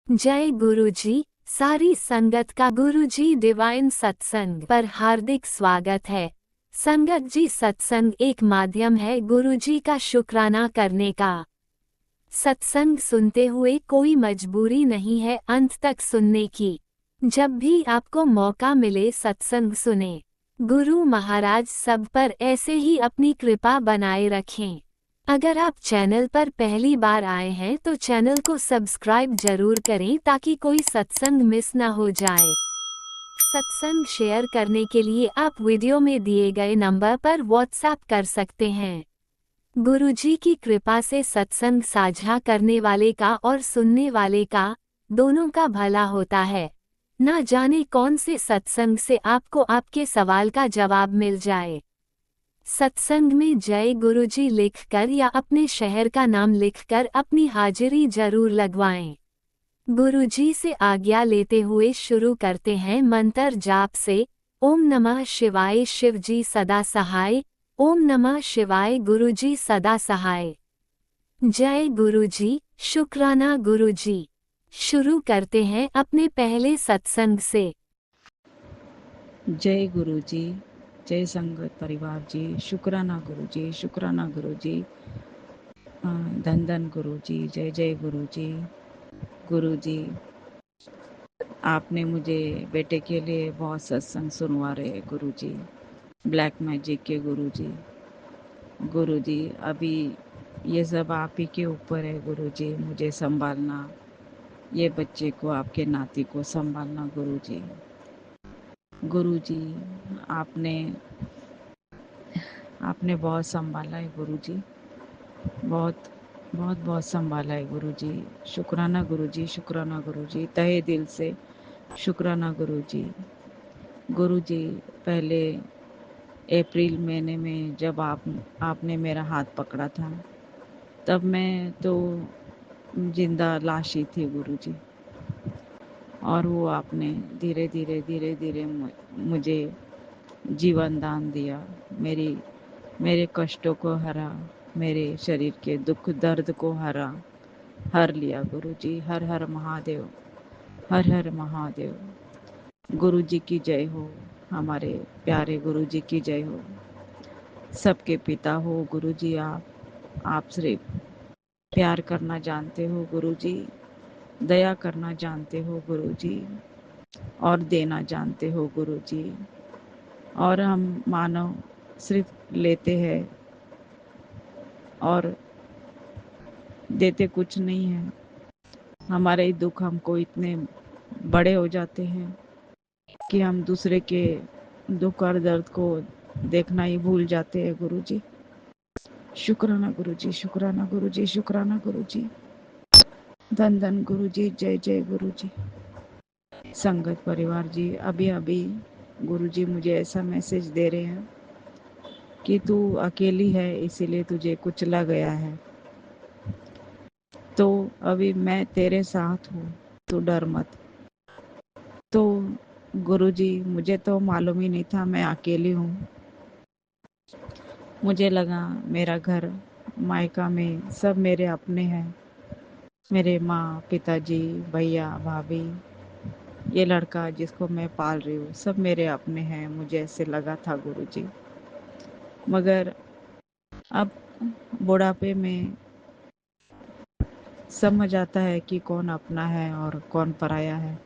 जय गुरुजी। सारी संगत का गुरुजी डिवाइन सत्संग पर हार्दिक स्वागत है। संगत जी, सत्संग एक माध्यम है गुरुजी का शुक्राना करने का। सत्संग सुनते हुए कोई मजबूरी नहीं है अंत तक सुनने की। जब भी आपको मौका मिले सत्संग सुने। गुरु महाराज सब पर ऐसे ही अपनी कृपा बनाए रखें। अगर आप चैनल पर पहली बार आए हैं तो चैनल को सब्सक्राइब जरूर करें ताकि कोई सत्संग मिस ना हो जाए। सत्संग शेयर करने के लिए आप वीडियो में दिए गए नंबर पर व्हाट्सएप कर सकते हैं। गुरुजी की कृपा से सत्संग साझा करने वाले का और सुनने वाले का दोनों का भला होता है। ना जाने कौन से सत्संग से आपको आपके सवाल का जवाब मिल जाए। सत्संग में जय गुरुजी लिखकर या अपने शहर का नाम लिखकर अपनी हाजिरी जरूर लगवाएं। गुरुजी से आज्ञा लेते हुए शुरू करते हैं मंत्र जाप से। ओम नमः शिवाय, शिवजी सदा सहाय। ओम नमः शिवाय, गुरुजी सदा सहाय। जय गुरुजी, शुक्राना गुरुजी। शुरू करते हैं अपने पहले सत्संग से। जय गुरु जी, जय संगत परिवार जी, शुक्राना गुरु जी, शुक्राना गुरु जी, धन धन गुरु जी, जय जय गुरु जी। गुरु जी, आपने मुझे बेटे के लिए बहुत सत्संग सुनवा रहे हैं गुरु जी, ब्लैक मैजिक के गुरु जी। गुरु जी, अभी ये सब आप ही के ऊपर है गुरु जी, मुझे संभालना, ये बच्चे को, आपके नाती को संभालना गुरु जी। गुरु जी, आपने आपने बहुत संभाला है गुरु जी, बहुत बहुत बहुत संभाला है गुरु जी। शुक्राना गुरु जी, शुक्राना गुरु जी, तहे दिल से शुक्राना गुरु जी। गुरु जी, पहले अप्रैल महीने में जब आपने मेरा हाथ पकड़ा था, तब मैं तो जिंदा लाश ही थी गुरु जी, और वो आपने धीरे धीरे धीरे धीरे मुझे जीवन दान दिया, मेरे कष्टों को हरा, मेरे शरीर के दुख दर्द को हर लिया गुरु जी। हर हर महादेव, हर हर महादेव। गुरु जी की जय हो, हमारे प्यारे गुरु जी की जय हो। सबके पिता हो गुरु जी, आप सिर्फ प्यार करना जानते हो गुरु जी, दया करना जानते हो गुरु जी, और देना जानते हो गुरु जी। और हम मानव सिर्फ लेते हैं और देते कुछ नहीं है। हमारे दुख हमको इतने बड़े हो जाते हैं कि हम दूसरे के दुख और दर्द को देखना ही भूल जाते हैं गुरु जी। शुक्राना गुरु जी, शुक्राना गुरु जी, शुक्राना गुरु जी, धन धन गुरु जी, जय जय गुरु जी। संगत परिवार जी, अभी अभी गुरु जी मुझे ऐसा मैसेज दे रहे हैं कि तू अकेली है, इसीलिए तुझे कुचला गया है, तो अभी मैं तेरे साथ हूँ, तू डर मत। तो गुरुजी, मुझे तो मालूम ही नहीं था मैं अकेली हूँ। मुझे लगा मेरा घर मायका में सब मेरे अपने हैं, मेरे माँ पिताजी, भैया भाभी, ये लड़का जिसको मैं पाल रही हूँ, सब मेरे अपने हैं, मुझे ऐसे लगा था गुरुजी। मगर अब बुढ़ापे में समझ आता है कि कौन अपना है और कौन पराया है।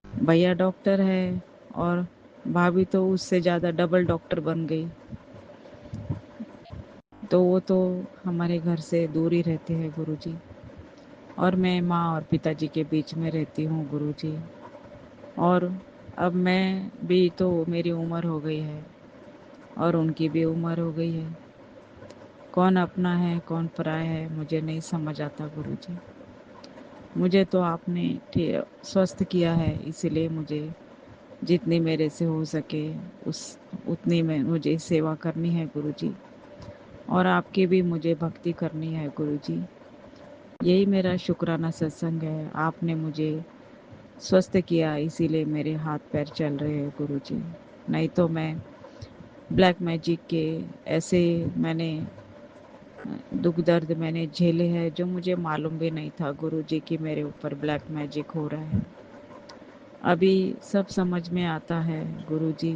भैया डॉक्टर है और भाभी तो उससे ज़्यादा डबल डॉक्टर बन गई, तो वो तो हमारे घर से दूर ही रहते हैं गुरुजी, और मैं माँ और पिताजी के बीच में रहती हूँ गुरुजी। और अब मैं भी तो, मेरी उम्र हो गई है और उनकी भी उम्र हो गई है, कौन अपना है कौन पराया है मुझे नहीं समझ आता गुरुजी। मुझे तो आपने स्वस्थ किया है, इसीलिए मुझे जितनी मेरे से हो सके उस उतनी में मुझे सेवा करनी है गुरुजी, और आपकी भी मुझे भक्ति करनी है गुरुजी। यही मेरा शुक्राना सत्संग है। आपने मुझे स्वस्थ किया, इसीलिए मेरे हाथ पैर चल रहे हैं गुरुजी, नहीं तो मैं ब्लैक मैजिक के ऐसे मैंने दुख दर्द मैंने झेले हैं जो मुझे मालूम भी नहीं था गुरुजी कि मेरे ऊपर ब्लैक मैजिक हो रहा है। अभी सब समझ में आता है गुरुजी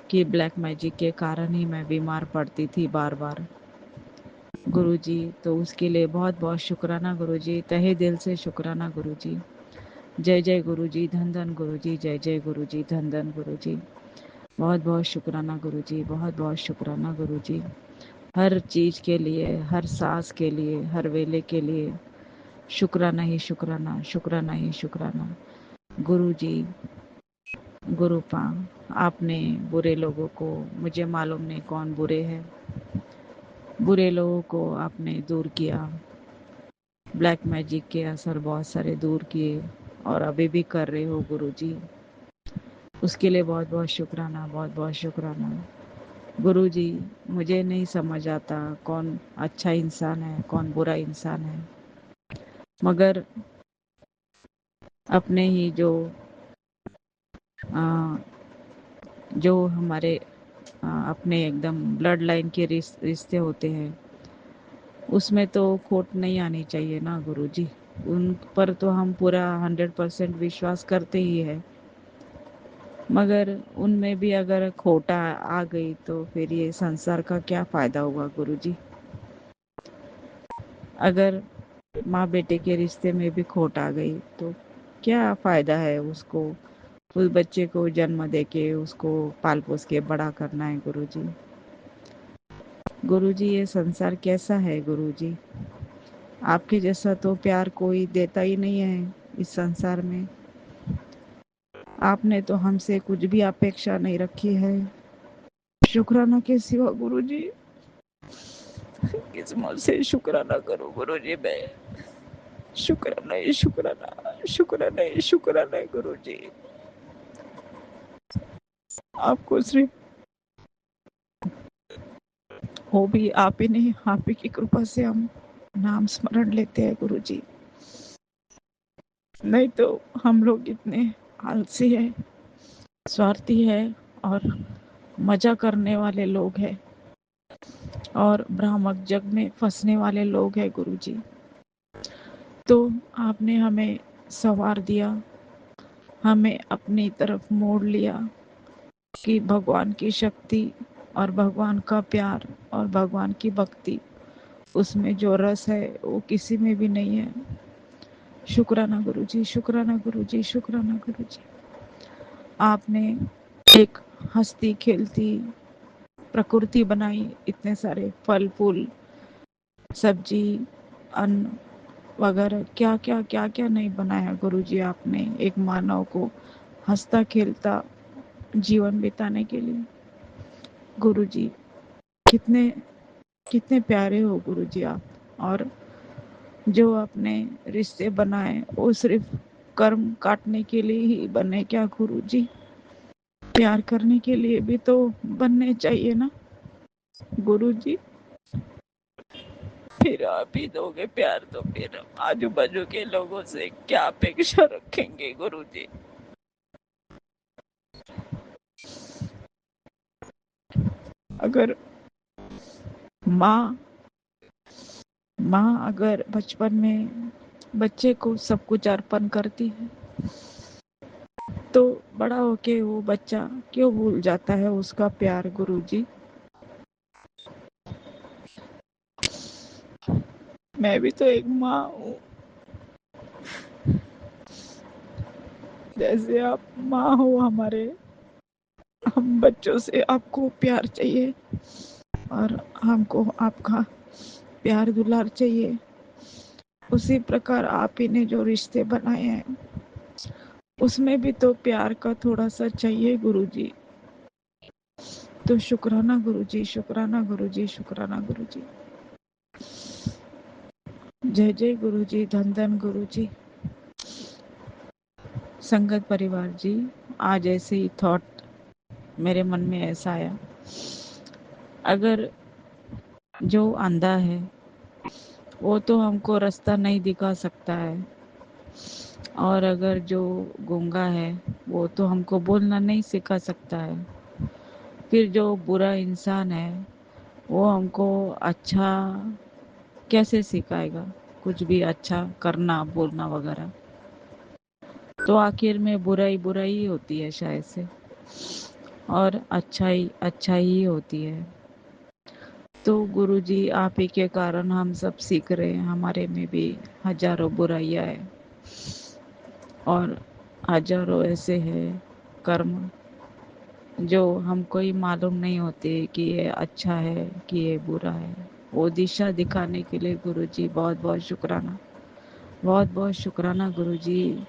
कि ब्लैक मैजिक के कारण ही मैं बीमार पड़ती थी बार बार गुरुजी। तो उसके लिए बहुत बहुत शुक्राना गुरुजी, तहे दिल से शुक्राना गुरुजी। जय जय गुरुजी, धन धन गुरुजी, जय जय गुरुजी, धन धन गुरुजी। बहुत बहुत शुक्राना गुरुजी, बहुत बहुत शुक्राना गुरुजी। हर चीज़ के लिए, हर सांस के लिए, हर वेले के लिए शुक्राना ही शुक्राना, शुक्राना ही शुक्राना। गुरुजी, गुरुपा, आपने बुरे लोगों को, मुझे मालूम नहीं कौन बुरे हैं, बुरे लोगों को आपने दूर किया। ब्लैक मैजिक के असर बहुत सारे दूर किए और अभी भी कर रहे हो गुरुजी। उसके लिए बहुत बहुत शुक्राना, बहुत बहुत शुक्राना गुरुजी। मुझे नहीं समझ आता कौन अच्छा इंसान है, कौन बुरा इंसान है, मगर अपने ही आ, जो हमारे अपने एकदम ब्लड लाइन के रिश्ते होते हैं, उसमें तो खोट नहीं आनी चाहिए ना गुरुजी। उन पर तो हम पूरा 100% विश्वास करते ही है, मगर उनमें भी अगर खोटा आ गई तो फिर ये संसार का क्या फायदा हुआ गुरुजी। अगर माँ बेटे के रिश्ते में भी खोट आ गई तो क्या फायदा है उसको, उस बच्चे को जन्म देके उसको पाल पोस के बड़ा करना है गुरुजी। गुरुजी ये संसार कैसा है गुरुजी, आपके जैसा तो प्यार कोई देता ही नहीं है इस संसार में। आपने तो हमसे कुछ भी अपेक्षा नहीं रखी है, शुक्राना के सिवा गुरुजी। किस्मत से शुक्राना करो गुरुजी। मैं शुक्राना ही शुक्राना, शुक्राना ही शुक्राना है गुरुजी। आपको सिर्फ हो भी आप ही नहीं, आप ही की कृपा से हम नाम स्मरण लेते हैं गुरुजी। नहीं तो हम लोग इतने आलसी है, स्वार्थी है और मजा करने वाले लोग हैं और भ्रामक जग में फंसने वाले लोग हैं गुरुजी। तो आपने हमें संवार दिया, हमें अपनी तरफ मोड़ लिया कि भगवान की शक्ति और भगवान का प्यार और भगवान की भक्ति, उसमें जो रस है वो किसी में भी नहीं है। शुक्राना गुरुजी, शुक्राना गुरुजी, शुक्राना गुरुजी। आपने एक हंसती खेलती प्रकृति बनाई, इतने सारे फल फूल सब्जी अन्न वगैरह क्या क्या क्या क्या नहीं बनाया गुरुजी आपने एक मानव को हंसता खेलता जीवन बिताने के लिए। गुरुजी कितने कितने प्यारे हो गुरुजी आप। और जो आपने रिश्ते बनाए वो सिर्फ कर्म काटने के लिए ही बने क्या गुरुजी, प्यार करने के लिए भी तो बनने चाहिए ना गुरुजी। फिर आप ही दोगे प्यार तो फिर आजू बाजू के लोगों से क्या अपेक्षा रखेंगे गुरुजी। अगर माँ माँ अगर बचपन में बच्चे को सब कुछ अर्पण करती है तो बड़ा होके वो बच्चा क्यों भूल जाता है उसका प्यार गुरुजी। मैं भी तो एक माँ हूँ, जैसे आप माँ हो हमारे, हम बच्चों से आपको प्यार चाहिए और हमको आपका प्यार दुलार चाहिए। उसी प्रकार आप ही ने जो रिश्ते बनाए हैं उसमें भी तो प्यार का थोड़ा सा चाहिए गुरुजी। तो शुक्राना गुरुजी, शुक्राना गुरुजी, शुक्राना गुरुजी। जय जय गुरुजी, धन धन गुरुजी। संगत परिवार जी, आज ऐसे ही थॉट मेरे मन में ऐसा आया, अगर जो अंधा है वो तो हमको रास्ता नहीं दिखा सकता है, और अगर जो गूंगा है वो तो हमको बोलना नहीं सिखा सकता है, फिर जो बुरा इंसान है वो हमको अच्छा कैसे सिखाएगा कुछ भी अच्छा करना बोलना वगैरह। तो आखिर में बुराई बुराई ही होती है शायद से, और अच्छाई अच्छाई ही होती है। तो गुरुजी आप ही के कारण हम सब सीख रहे हैं। हमारे में भी हजारों बुराइयां है और हजारों ऐसे हैं कर्म जो हमको ही मालूम नहीं होते कि ये अच्छा है कि ये बुरा है। वो दिशा दिखाने के लिए गुरुजी बहुत बहुत शुक्राना, बहुत बहुत शुक्राना गुरुजी।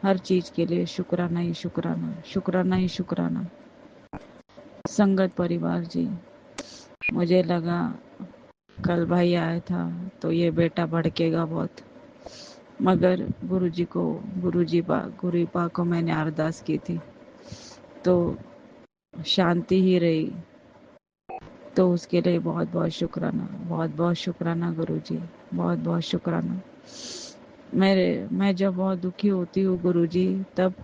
हर चीज के लिए शुक्राना ही शुक्राना, शुक्राना ही शुक्राना। संगत परिवार जी, मुझे लगा कल भाई आया था तो ये बेटा भड़केगा बहुत, मगर गुरुजी को गुरु पा को मैंने अरदास की थी तो शांति ही रही। तो उसके लिए बहुत बहुत शुक्राना, बहुत बहुत शुक्राना गुरुजी, बहुत बहुत शुक्राना। मैं जब बहुत दुखी होती हूँ गुरुजी, तब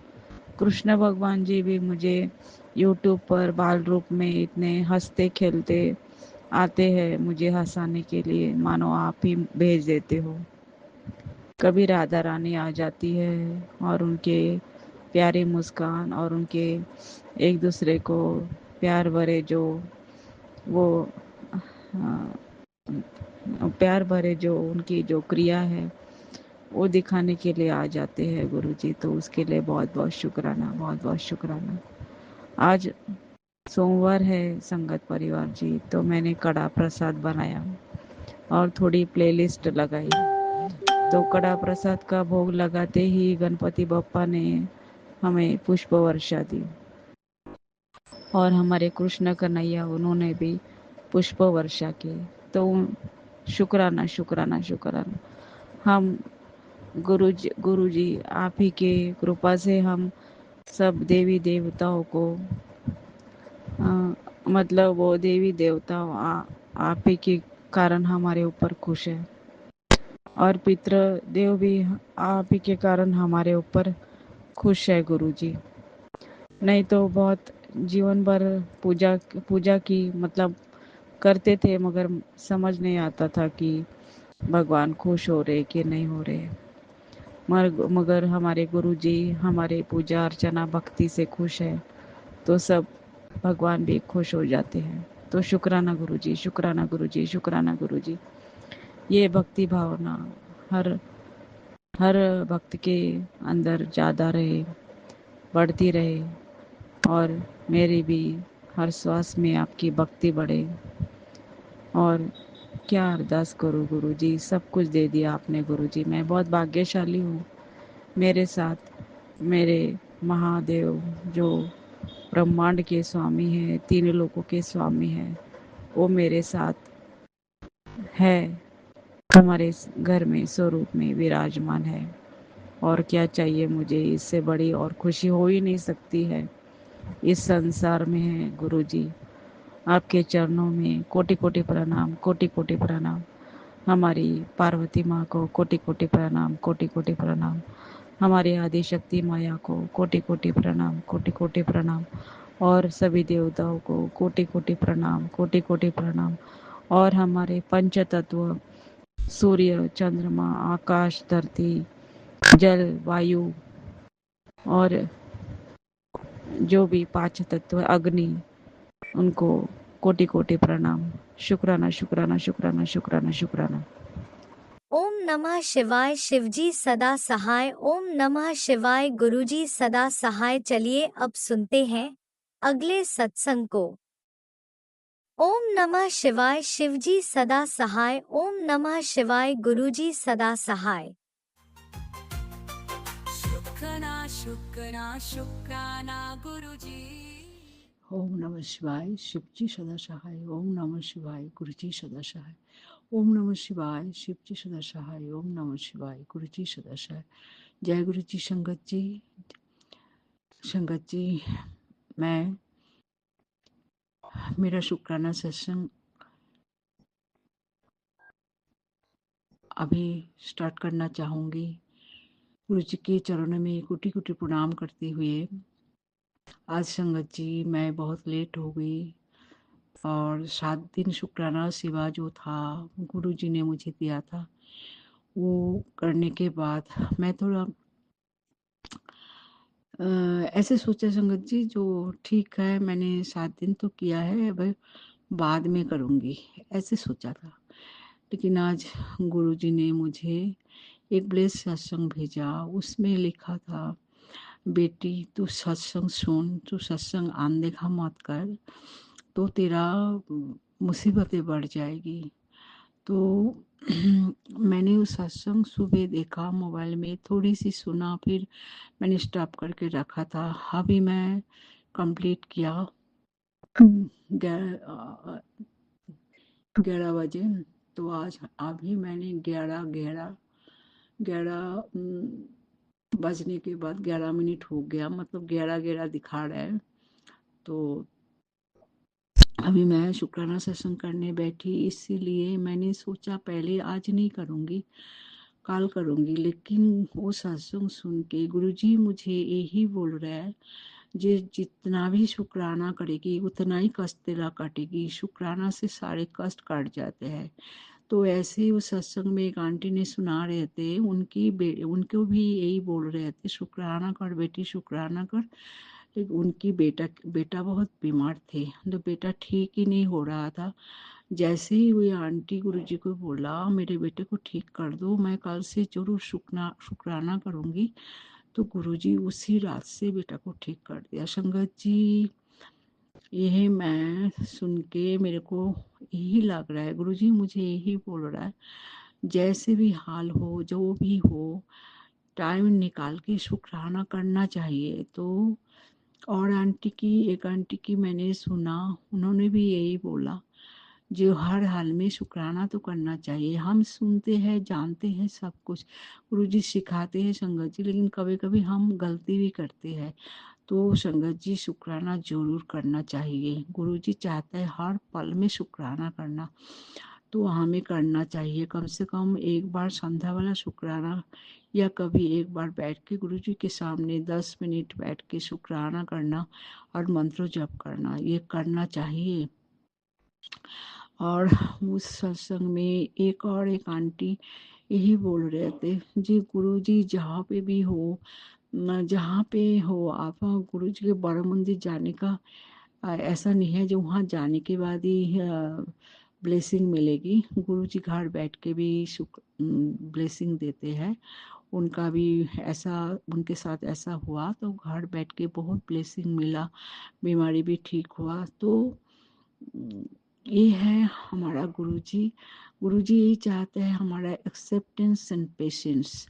कृष्ण भगवान जी भी मुझे यूट्यूब पर बाल रूप में इतने हंसते खेलते आते हैं मुझे हंसाने के लिए, मानो आप ही भेज देते हो। कभी राधा रानी आ जाती है और उनके प्यारी मुस्कान और उनके एक दूसरे को प्यार भरे जो वो प्यार भरे जो उनकी जो क्रिया है वो दिखाने के लिए आ जाते हैं गुरुजी। तो उसके लिए बहुत बहुत शुक्राना, बहुत बहुत शुक्राना। आज सोमवार है संगत परिवार जी, तो मैंने कड़ा प्रसाद बनाया और थोड़ी प्लेलिस्ट लगाई। तो कड़ा प्रसाद का भोग लगाते ही गणपति बप्पा ने हमें पुष्प वर्षा दी और हमारे कृष्ण कन्हैया उन्होंने भी पुष्प वर्षा की। तो शुक्राना शुक्राना शुक्राना। हम गुरु जी आप ही के कृपा से हम सब देवी देवताओं को मतलब वो देवी देवता आप ही के कारण हमारे ऊपर खुश है, और पितृ देव भी आप ही के कारण हमारे ऊपर खुश है गुरुजी। नहीं तो बहुत जीवन भर पूजा पूजा की मतलब करते थे, मगर समझ नहीं आता था कि भगवान खुश हो रहे कि नहीं हो रहे। मगर हमारे गुरुजी हमारे पूजा अर्चना भक्ति से खुश है तो सब भगवान भी खुश हो जाते हैं। तो शुक्राना गुरुजी, शुक्राना गुरुजी, शुक्राना गुरुजी। ये भक्ति भावना हर हर भक्त के अंदर ज़्यादा रहे, बढ़ती रहे, और मेरी भी हर श्वास में आपकी भक्ति बढ़े। और क्या अरदास करूँ गुरुजी, सब कुछ दे दिया आपने गुरुजी। मैं बहुत भाग्यशाली हूँ। मेरे साथ मेरे महादेव जो ब्रह्मांड के स्वामी हैं, तीन लोकों के स्वामी हैं, वो मेरे साथ है, हमारे घर में स्वरूप में विराजमान है। और क्या चाहिए मुझे, इससे बड़ी और खुशी हो ही नहीं सकती है इस संसार में है गुरुजी। आपके चरणों में कोटि कोटि प्रणाम, कोटि कोटि प्रणाम। हमारी पार्वती माँ को कोटि कोटि प्रणाम, कोटि कोटि प्रणाम। हमारी आदि शक्ति माया को कोटि कोटि प्रणाम, कोटि कोटि प्रणाम। और सभी देवताओं को कोटि कोटि प्रणाम, कोटि कोटि प्रणाम। और हमारे पंच तत्व सूर्य, चंद्रमा, आकाश, धरती, जल, वायु और जो भी पांच तत्व अग्नि, उनको कोटि कोटि प्रणाम। शुक्राना शुक्राना शुक्राना शुक्राना शुक्राना। ओम नमः शिवाय। शिवजी सदा सहाय। ओम नमः शिवाय। गुरुजी सदा सहाय। चलिए अब सुनते हैं अगले सत्संग को। ओम नमः शिवाय। शिवजी सदा सहाय। ओम नमः शिवाय। गुरुजी सदा सहाय। शुक्राना शुक्राना शुक्राना गुरुजी। ओम नमः शिवाय। शिवजी सदा सहाय। ओम नमः शिवाय। गुरुजी सदा सहाय। ओम नमः शिवाय। शिवजी सदा सहाय। ओम नमः शिवाय। गुरुजी सदा सहाय। जय गुरु जी। संगत जी, मैं मेरा शुक्राना सत्संग अभी स्टार्ट करना चाहूँगी। गुरु जी के चरणों में कोटि कोटि प्रणाम करते हुए। आज संगत जी मैं बहुत लेट हो गई, और 7 दिन शुक्राना सेवा जो था गुरुजी ने मुझे दिया था, वो करने के बाद मैं थोड़ा ऐसे सोचा संगत जी, जो ठीक है मैंने 7 दिन तो किया है, अब बाद में करूँगी, ऐसे सोचा था। लेकिन आज गुरुजी ने मुझे एक ब्लेस सत्संग भेजा, उसमें लिखा था, बेटी तू सत्संग सुन, तू सत्संग अनदेखा मत कर, तो तेरा मुसीबतें बढ़ जाएगी। तो मैंने वो सत्संग सुबह देखा मोबाइल में, थोड़ी सी सुना, फिर मैंने स्टॉप करके रखा था। अभी मैं कंप्लीट किया 11 बजे, तो आज अभी मैंने 11 बजने के बाद 11 मिनट हो गया, मतलब 11 दिखा रहा है। तो अभी मैं शुक्राना सत्संग करने बैठी, इसीलिए मैंने सोचा पहले आज नहीं करूँगी, कल करूँगी। लेकिन वो सत्संग सुन के गुरुजी मुझे यही बोल रहा है, जितना भी शुक्राना करेगी उतना ही कष्ट तेरा कटेगी, शुक्राना से सारे कष्ट कट जाते हैं। तो ऐसे ही उस सत्संग में एक आंटी ने सुना रहे थे, उनको भी यही बोल रहे थे, शुक्राना कर बेटी, शुक्राना कर। लेकिन उनकी बेटा बहुत बीमार थे, तो बेटा ठीक ही नहीं हो रहा था। जैसे ही हुई आंटी गुरुजी को बोला, मेरे बेटे को ठीक कर दो, मैं कल से जरूर शुक्राना करूँगी। तो गुरुजी उसी रात से बेटा को ठीक कर दिया। संगत जी, यही मैं सुन के मेरे को यही लग रहा है, गुरुजी मुझे यही बोल रहा है, जैसे भी हाल हो, जो भी हो, टाइम निकाल के शुक्राना करना चाहिए। तो और एक आंटी की मैंने सुना, उन्होंने भी यही बोला, जो हर हाल में शुक्राना तो करना चाहिए। हम सुनते हैं, जानते हैं सब कुछ, गुरुजी सिखाते हैं संगत जी, लेकिन कभी कभी हम गलती भी करते हैं। तो संगत जी शुक्राना जरूर करना चाहिए। गुरुजी चाहता है हर पल में शुक्राना करना, तो हमें करना चाहिए। कम से कम एक बार संध्या वाला शुक्राना, या कभी एक बार बैठ के गुरुजी के सामने 10 मिनट बैठ के शुक्राना करना और मंत्र जप करना, ये करना चाहिए। और उस सत्संग में एक आंटी यही बोल रहे थे, जी गुरुजी जहाँ पे भी हो, जहाँ पे हो आप, गुरुजी के बड़ा मंदिर जाने का ऐसा नहीं है जो वहाँ जाने के बाद ही ब्लेसिंग मिलेगी। गुरुजी घर बैठ के भी ब्लेसिंग देते हैं। उनका भी ऐसा, उनके साथ ऐसा हुआ, तो घर बैठ के बहुत ब्लेसिंग मिला, बीमारी भी ठीक हुआ। तो ये है हमारा गुरुजी। गुरुजी यही चाहते हैं हमारा एक्सेप्टेंस एंड पेशेंस।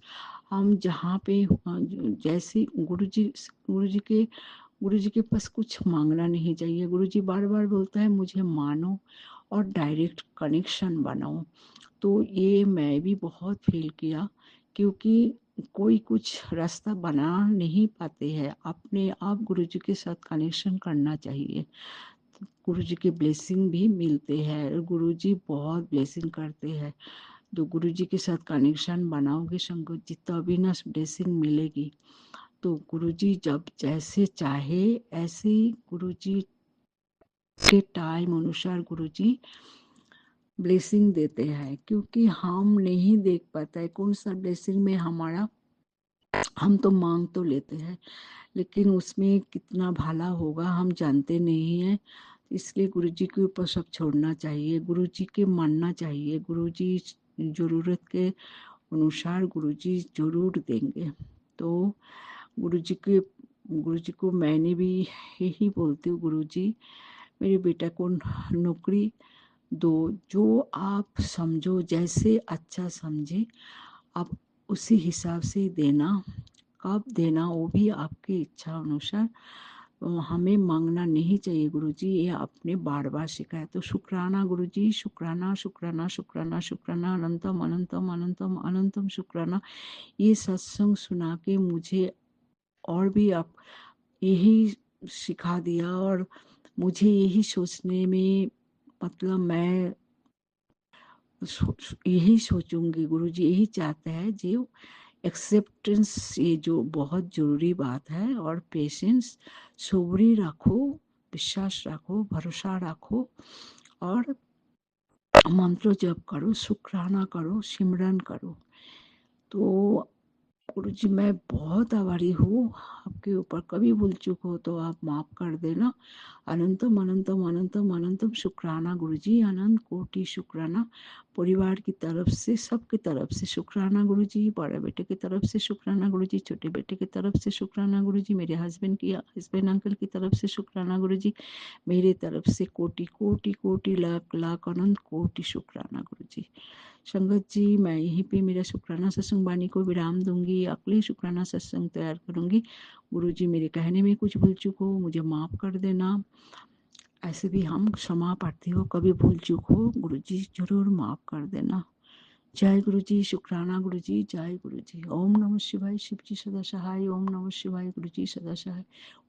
हम जहाँ पे जैसे गुरुजी के पास कुछ मांगना नहीं चाहिए। गुरुजी बार बार बोलता है, मुझे मानो और डायरेक्ट कनेक्शन बनाओ। तो ये मैं भी बहुत फील किया, क्योंकि कोई कुछ रास्ता बना नहीं पाते हैं, अपने आप गुरुजी के साथ कनेक्शन करना चाहिए। गुरुजी के ब्लेसिंग भी मिलते हैं, गुरुजी बहुत ब्लेसिंग करते हैं। तो गुरुजी के साथ कनेक्शन बनाओगे संगत जी, तभी ना ब्लेसिंग मिलेगी। तो गुरुजी जब जैसे चाहे ऐसे गुरुजी के टाइम अनुसार गुरुजी ब्लेसिंग देते हैं, क्योंकि हम नहीं देख पाता है कौन सा ब्लेसिंग में हमारा, हम तो मांग तो लेते हैं, लेकिन उसमें कितना भला होगा हम जानते नहीं हैं। इसलिए गुरुजी के ऊपर सब छोड़ना चाहिए, गुरुजी के मानना चाहिए। गुरुजी ज़रूरत के अनुसार गुरुजी जरूर देंगे। तो गुरुजी को मैंने भी यही बोलती हूँ, गुरुजी मेरे बेटा को नौकरी दो, जो आप समझो, जैसे अच्छा समझे आप उसी हिसाब से देना। कब देना वो भी आपकी इच्छा अनुसार, हमें मांगना नहीं चाहिए। गुरुजी ये आपने बार बार सिखाया। तो शुक्राना गुरुजी, शुक्राना शुक्राना शुक्राना शुक्राना, अनंतम अनंतम अनंतम अनंतम शुक्राना। ये सत्संग सुना के मुझे और भी आप यही सिखा दिया, और मुझे यही सोचने में, मतलब मैं यही सोचूंगी, गुरुजी यही चाहते हैं, जो एक्सेप्टेंस, ये जो बहुत ज़रूरी बात है, और पेशेंस, सब्री रखो, विश्वास रखो, भरोसा रखो और मंत्र जप करो, शुक्राना करो, सिमरन करो। तो गुरुजी मैं बहुत आभारी हूँ आपके ऊपर। कभी भूल चूक हो तो आप माफ कर देना। अनंतम अनंतम अनंतम अनंतम शुक्राना गुरुजी, अनंत कोटि शुक्राना। परिवार की तरफ से, सबकी तरफ से शुक्राना गुरुजी। बड़े बेटे की तरफ से शुक्राना गुरुजी, छोटे बेटे की तरफ से शुक्राना गुरुजी, मेरे हस्बैंड अंकल की तरफ से शुक्राना गुरुजी, मेरे तरफ से कोटि कोटि कोटि लाख लाख अनंत कोटि शुक्राना गुरुजी। संगत जी मैं यहीं पे मेरा शुक्राना सत्संग वाणी को विराम दूंगी। अगले शुक्राना सत्संग तैयार करूंगी। गुरुजी मेरे कहने में कुछ भूल चूक हो मुझे माफ कर देना। ऐसे भी हम क्षमा प्रार्थी हो, कभी भूल चूक हो गुरुजी जरूर माफ कर देना। जय गुरुजी, शुक्राना गुरुजी, जय गुरुजी। ओम नमः शिवाय, शिव जी सदा सहाय। ओम नमः शिवाय, गुरुजी सदा सहाय।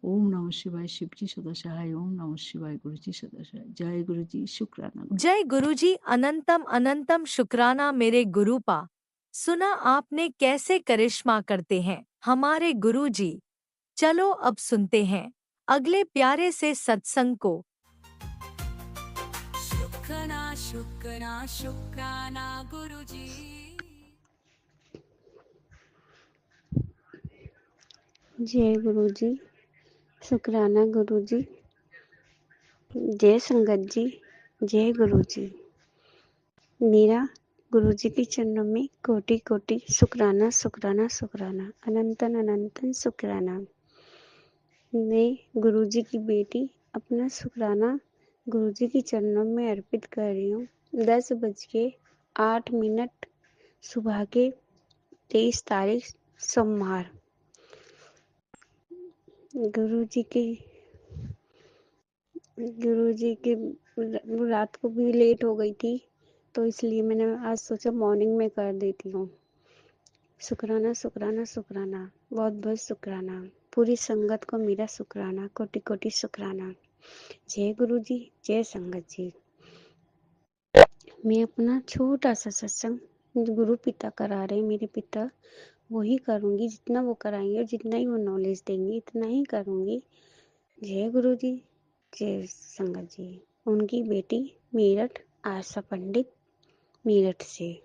ओम नमः शिवाय, शिव जी सदा सहाय। ओम नमः शिवाय, गुरुजी सदा सहाय। जय गुरुजी, शुक्राना गुरुजी। जय गुरुजी, अनंतम अनंतम शुक्राना मेरे गुरुपा। सुना आपने कैसे करिश्मा करते हैं हमारे गुरुजी। चलो अब सुनते हैं अगले प्यारे से सत्संग को। शुक्राना शुक्राना शुक्राना गुरुजी। जय गुरुजी, शुक्राना गुरुजी, जय संगत जी, जय गुरुजी। मेरा गुरुजी के चरणों में कोटि कोटि शुक्राना शुक्राना शुक्राना, अनंतन अनंतन शुक्राना। मैं गुरुजी की बेटी अपना शुक्राना गुरुजी के चरणों में अर्पित कर रही हूँ। 10:08 सुबह के 23 तारीख सोमवार। गुरुजी की रात को भी लेट हो गई थी, तो इसलिए मैंने आज सोचा मॉर्निंग में कर देती हूँ। शुक्राना शुक्राना शुक्राना, बहुत बहुत शुक्राना। पूरी संगत को मेरा शुक्राना, कोटि कोटि शुक्राना। जय गुरु जी, जय संगत जी। मैं अपना छोटा सा सत्संग गुरु पिता करा रहे, मेरे पिता, वही करूँगी। जितना वो कराएंगे और जितना ही वो नॉलेज देंगे इतना ही करूँगी। जय गुरु जी, जय संगत जी। उनकी बेटी मेरठ, आशा पंडित, मेरठ से।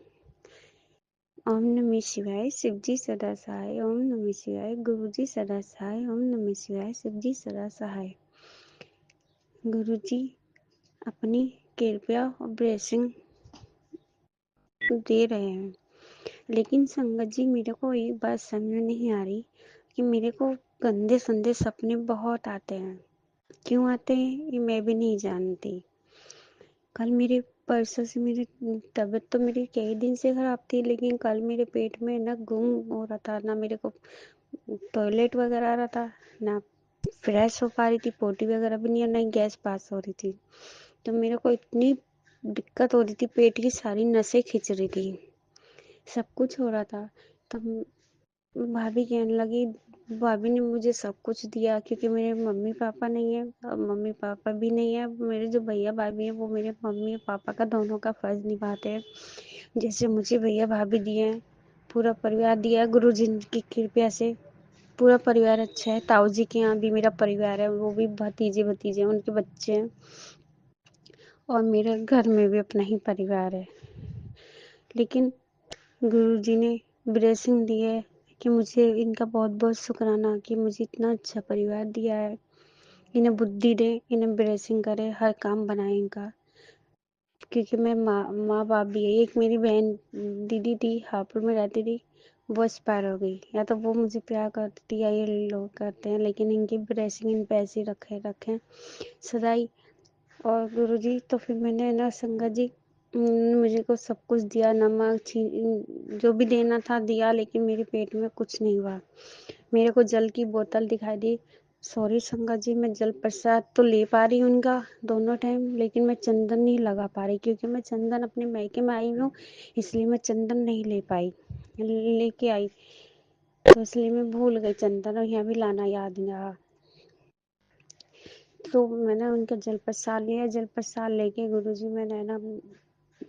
ओम नमः शिवाय, शिव जी सदा सहाय। ओम नमः शिवाय, गुरु जी सदा सहाय। ओम नमः शिवाय, शिव जी सदा सहाय। गुरु जी अपनी कृपया और ब्लेसिंग दे रहे हैं, लेकिन संगत जी मेरे को एक बात समझ में नहीं आ रही कि मेरे को गंदे संदे सपने बहुत आते हैं। क्यों आते हैं ये मैं भी नहीं जानती। कल मेरे परसों से मेरी तबीयत तो मेरी कई दिन से खराब थी, लेकिन कल मेरे पेट में ना गुम हो रहा था, ना मेरे को टॉयलेट वगैरह आ रहा था, ना फ्रेश हो पा रही थी, पोटी वगैरह भी नहीं, ना गैस पास हो रही थी। तो मेरे को इतनी दिक्कत हो रही थी, पेट की सारी नसें खिंच रही थी, सब कुछ हो रहा था। तब भाभी कहने लगी, भाभी ने मुझे सब कुछ दिया, क्योंकि मेरे मम्मी पापा नहीं है, अब मम्मी पापा भी नहीं है। मेरे जो भैया भाभी हैं वो मेरे मम्मी और पापा का दोनों का फर्ज निभाते हैं। जैसे मुझे भैया भाभी दिए हैं, पूरा परिवार दिया है गुरु जी की कृपया से। पूरा परिवार अच्छा है। ताऊ जी के यहाँ भी मेरा परिवार है, वो भी भतीजे भतीजे हैं, उनके बच्चे हैं, और मेरे घर में भी अपना ही परिवार है। लेकिन गुरु जी ने ब्लेसिंग दी है कि मुझे इनका बहुत बहुत शुक्राना कि मुझे इतना अच्छा परिवार दिया है। इन्हें बुद्धि दे, इन्हें ब्लेसिंग करे, हर काम बनाए इनका। क्योंकि मैं माँ बाप भी है। एक मेरी बहन दीदी थी, हापुड़ में रहती थी, वो एक्सपायर हो गई। या तो वो मुझे प्यार करती थी या ये लोग करते हैं, लेकिन इनकी ब्लेसिंग इन पे ऐसी रखें सदाई। और गुरुजी तो फिर मैंने ना संगत जी मुझे को सब कुछ दिया, नमक जो भी देना था दिया, लेकिन मेरे पेट में कुछ नहीं हुआ। मेरे को जल की बोतल दिखाई दी। सॉरी संगत जी, मैं जल प्रसाद तो ले पा रही हूँ उनका दोनों टाइम, लेकिन मैं चंदन नहीं लगा पा रही, क्योंकि मैं चंदन अपने मायके में आई हूँ, इसलिए मैं चंदन नहीं ले पाई, लेके आई, तो इसलिए मैं भूल गई चंदन, और यहाँ भी लाना याद नहीं रहा। तो मैंने उनका जल प्रसाद लिया। जल प्रसाद लेके गुरुजी मैंने ना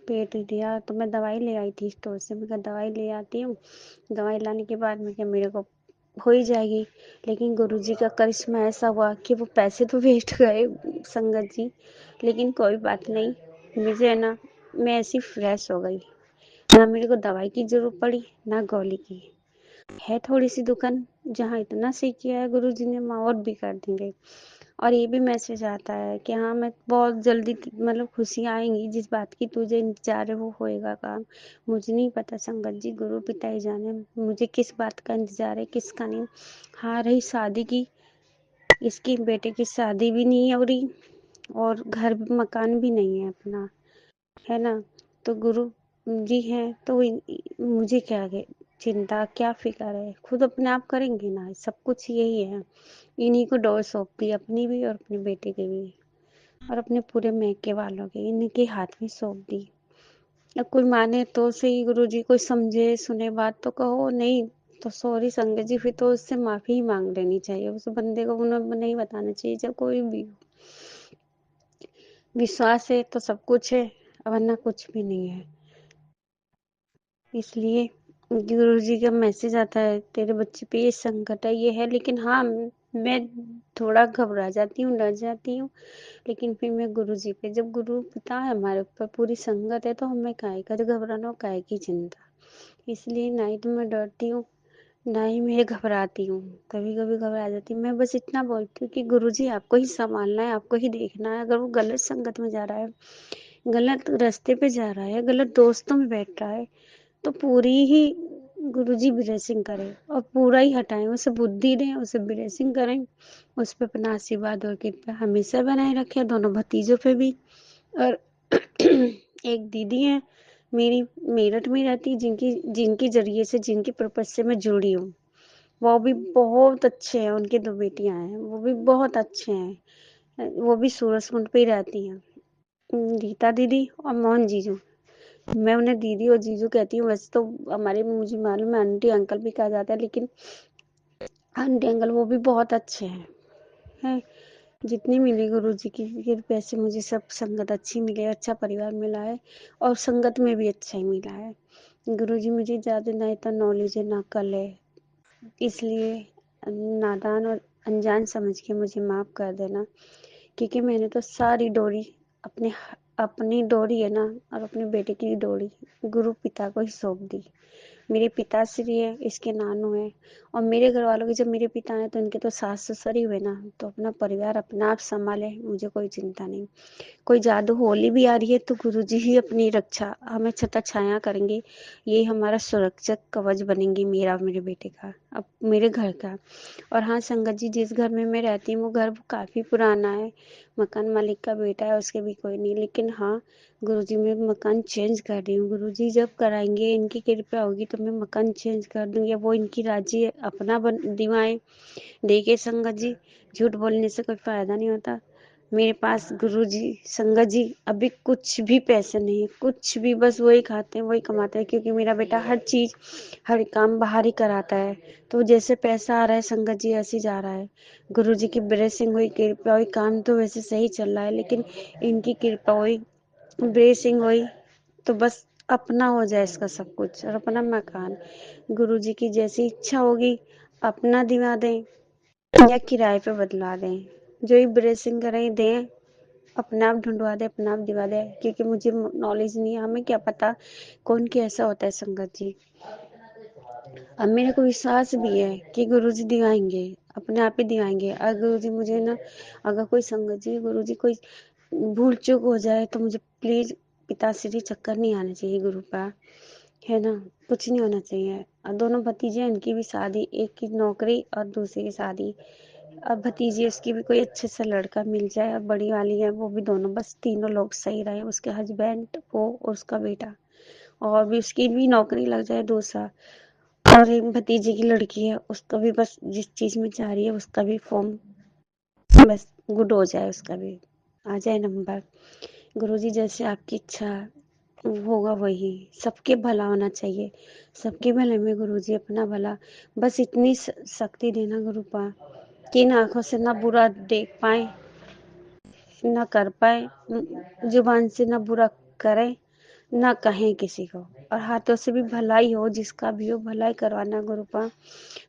पेट दिया, तो मैं दवाई ले आई थी स्टोर से। मैं दवाई ले आती हूँ। दवाई लाने के बाद मैं क्या, मेरे को हो ही जाएगी। लेकिन गुरुजी का करिश्मा ऐसा हुआ कि वो पैसे तो वेस्ट गए संगत जी, लेकिन कोई बात नहीं, मुझे है ना, मैं ऐसी फ्रेश हो गई, ना मेरे को दवाई की जरूरत पड़ी ना गोली की। है थोड़ी सी दुकान जहाँ इतना सीख किया है गुरुजी ने, माँ और भी कर देंगे। और ये भी मैसेज आता है कि हाँ, मैं बहुत जल्दी मतलब खुशियाँ आएंगी, जिस बात की तुझे इंतजार है वो होएगा काम। मुझे नहीं पता संगत जी, गुरु पिता ही जाने मुझे किस बात का इंतजार है किसका नहीं। हाँ, रही शादी की, इसकी बेटे की शादी भी नहीं हो रही और घर मकान भी नहीं है अपना, है ना। तो गुरु जी हैं तो मुझे क्या चिंता क्या फिक्र है, खुद अपने आप करेंगे ना, सब कुछ यही है। इन्हीं को डोर सौंप दी, अपनी भी और अपने बेटे की भी, और अपने पूरे मैके वालों के इनके हाथ में सौंप दी। अब कोई माने तो सही गुरु जी, कोई समझे सुने बात तो कहो, नहीं तो सॉरी संगत जी, फिर तो उससे माफी ही मांग लेनी चाहिए, उस बंदे को उन्हें नहीं बताना चाहिए। जब कोई भी विश्वास है तो सब कुछ है, वरना कुछ भी नहीं है। इसलिए गुरु जी का मैसेज आता है, तेरे बच्चे पे ये संकट है, ये है, लेकिन हाँ, मैं थोड़ा घबरा जाती हूँ, डर जाती हूँ, लेकिन फिर मैं गुरु जी पे, जब गुरु पिता है हमारे ऊपर, पूरी संगत है, तो हमें काहे का घबराना और काहे की चिंता। इसलिए ना ही तो मैं डरती हूँ, ना ही मैं घबराती हूँ। कभी कभी घबरा जाती हूँ, मैं बस इतना बोलती हूँ कि गुरु जी आपको ही संभालना है, आपको ही देखना है। अगर वो गलत संगत में जा रहा है, गलत रास्ते पे जा रहा है, गलत दोस्तों में बैठ रहा है, तो पूरी ही गुरुजी ब्लेसिंग करें और पूरा ही हटाएं, उसे बुद्धि दें, उसे ब्लेसिंग करें, उस पर अपना आशीर्वाद और कृपा हमेशा बनाए रखें, दोनों भतीजों पे भी। और एक दीदी है मेरी, मेरठ में रहती, जिनकी जिनके जरिए से, जिनकी पर्पज से मैं जुड़ी हूँ, वो भी बहुत अच्छे हैं, उनकी 2 बेटियां हैं, वो भी बहुत अच्छे हैं, वो भी सूरजकुंड पे ही रहती हैं, गीता दीदी और मोहन जीजू। मैं उन्हें दीदी और जीजू कहती हूँ, वैसे तो हमारे मुझे मालूम है आंटी अंकल भी कहा जाता है, लेकिन आंटी अंकल वो भी बहुत अच्छे हैं। जितनी मिली गुरु जी की कृपा से मुझे, सब संगत अच्छी मिली है, अच्छा परिवार मिला है, और संगत में भी अच्छा ही मिला है। गुरु जी मुझे ज्यादा ना इतना नॉलेज है ना कल है, इसलिए नादान और अनजान समझ के मुझे माफ कर देना, क्योंकि मैंने तो सारी डोरी अपने अपनी डोरी है ना, और अपने बेटे की डोरी गुरु पिता को ही सौंप दी। मेरे पिताश्री है, इसके नानू है, और मेरे घर वालों के जब मेरे पिता हैं तो उनके तो सास ससुर ही हुए ना, तो अपना परिवार अपना आप संभाले, मुझे कोई चिंता नहीं। कोई जादू होली भी आ रही है तो गुरुजी ही अपनी रक्षा हमें छटा छाया करेंगे, ये हमारा सुरक्षक कवच बनेंगे, मेरा और मेरे बेटे का, अब मेरे घर का। और हाँ संगत जी, जिस घर में मैं रहती हूँ वो घर काफी पुराना है, मकान मालिक का बेटा है, उसके भी कोई नहीं, लेकिन हाँ गुरुजी मैं मकान चेंज कर रही हूँ, गुरुजी जब कराएंगे, इनकी कृपा होगी तो मैं मकान चेंज कर दूंगी, वो इनकी राजी है, अपना दिवाएं। देखिए संगत जी, झूठ बोलने से कोई फायदा नहीं होता। मेरे पास गुरुजी संगत जी अभी कुछ भी पैसे नहीं है, कुछ भी, बस वही खाते हैं वही कमाते हैं, क्योंकि मेरा बेटा हर चीज हर काम बाहर ही कराता है, तो जैसे पैसा आ रहा है संगत जी ऐसे ही जा रहा है। गुरुजी की ब्लेसिंग हुई, कृपा हुई, काम तो वैसे सही चल रहा है, लेकिन इनकी कृपा हुई, ब्लेसिंग हुई, तो बस अपना हो जाए इसका सब कुछ, और अपना मकान गुरुजी की जैसी इच्छा होगी अपना दिवा दें या किराए पे बदला दें, जो ही ब्लेसिंग करें दें, अपने आप ढूंढवा दे, अपने आप दिवा दे, क्योंकि मुझे नॉलेज नहीं है, हमें क्या पता कौन कैसा होता है संगत जी। अब मेरे को विश्वास भी है कि गुरुजी दिवाएंगे, अपने आप ही दिवाएंगे। अगर गुरुजी मुझे ना, अगर कोई संगत जी गुरुजी कोई भूल चूक हो जाए तो मुझे प्लीज पिताश्री चक्कर नहीं आना चाहिए गुरु का, है ना, कुछ नहीं होना चाहिए। और दोनों भतीजे हैं, उनकी भी शादी, एक की नौकरी और दूसरी की शादी, अब भतीजी उसकी भी कोई अच्छे से लड़का मिल जाए, अब बड़ी वाली है वो भी, दोनों बस तीनों लोग सही रहे, उसके हस्बैंड वो और उसका बेटा, और भी उसकी भी नौकरी लग जाए दूसरा, और एक भतीजे की लड़की है, उसका भी बस जिस चीज में चाह रही है उसका भी फॉर्म बस गुड हो जाए, उसका भी आ जाए नंबर। गुरुजी जैसे आपकी इच्छा होगा वही, सबके भला होना चाहिए, सबके भले में गुरुजी अपना भला, बस इतनी शक्ति देना गुरु पा कि इन आंखों से ना बुरा देख पाए, ना कर पाए, जुबान से ना बुरा करे, ना कहें किसी को, और हाथों से भी भलाई हो, जिसका भी हो भलाई करवाना गुरुपा,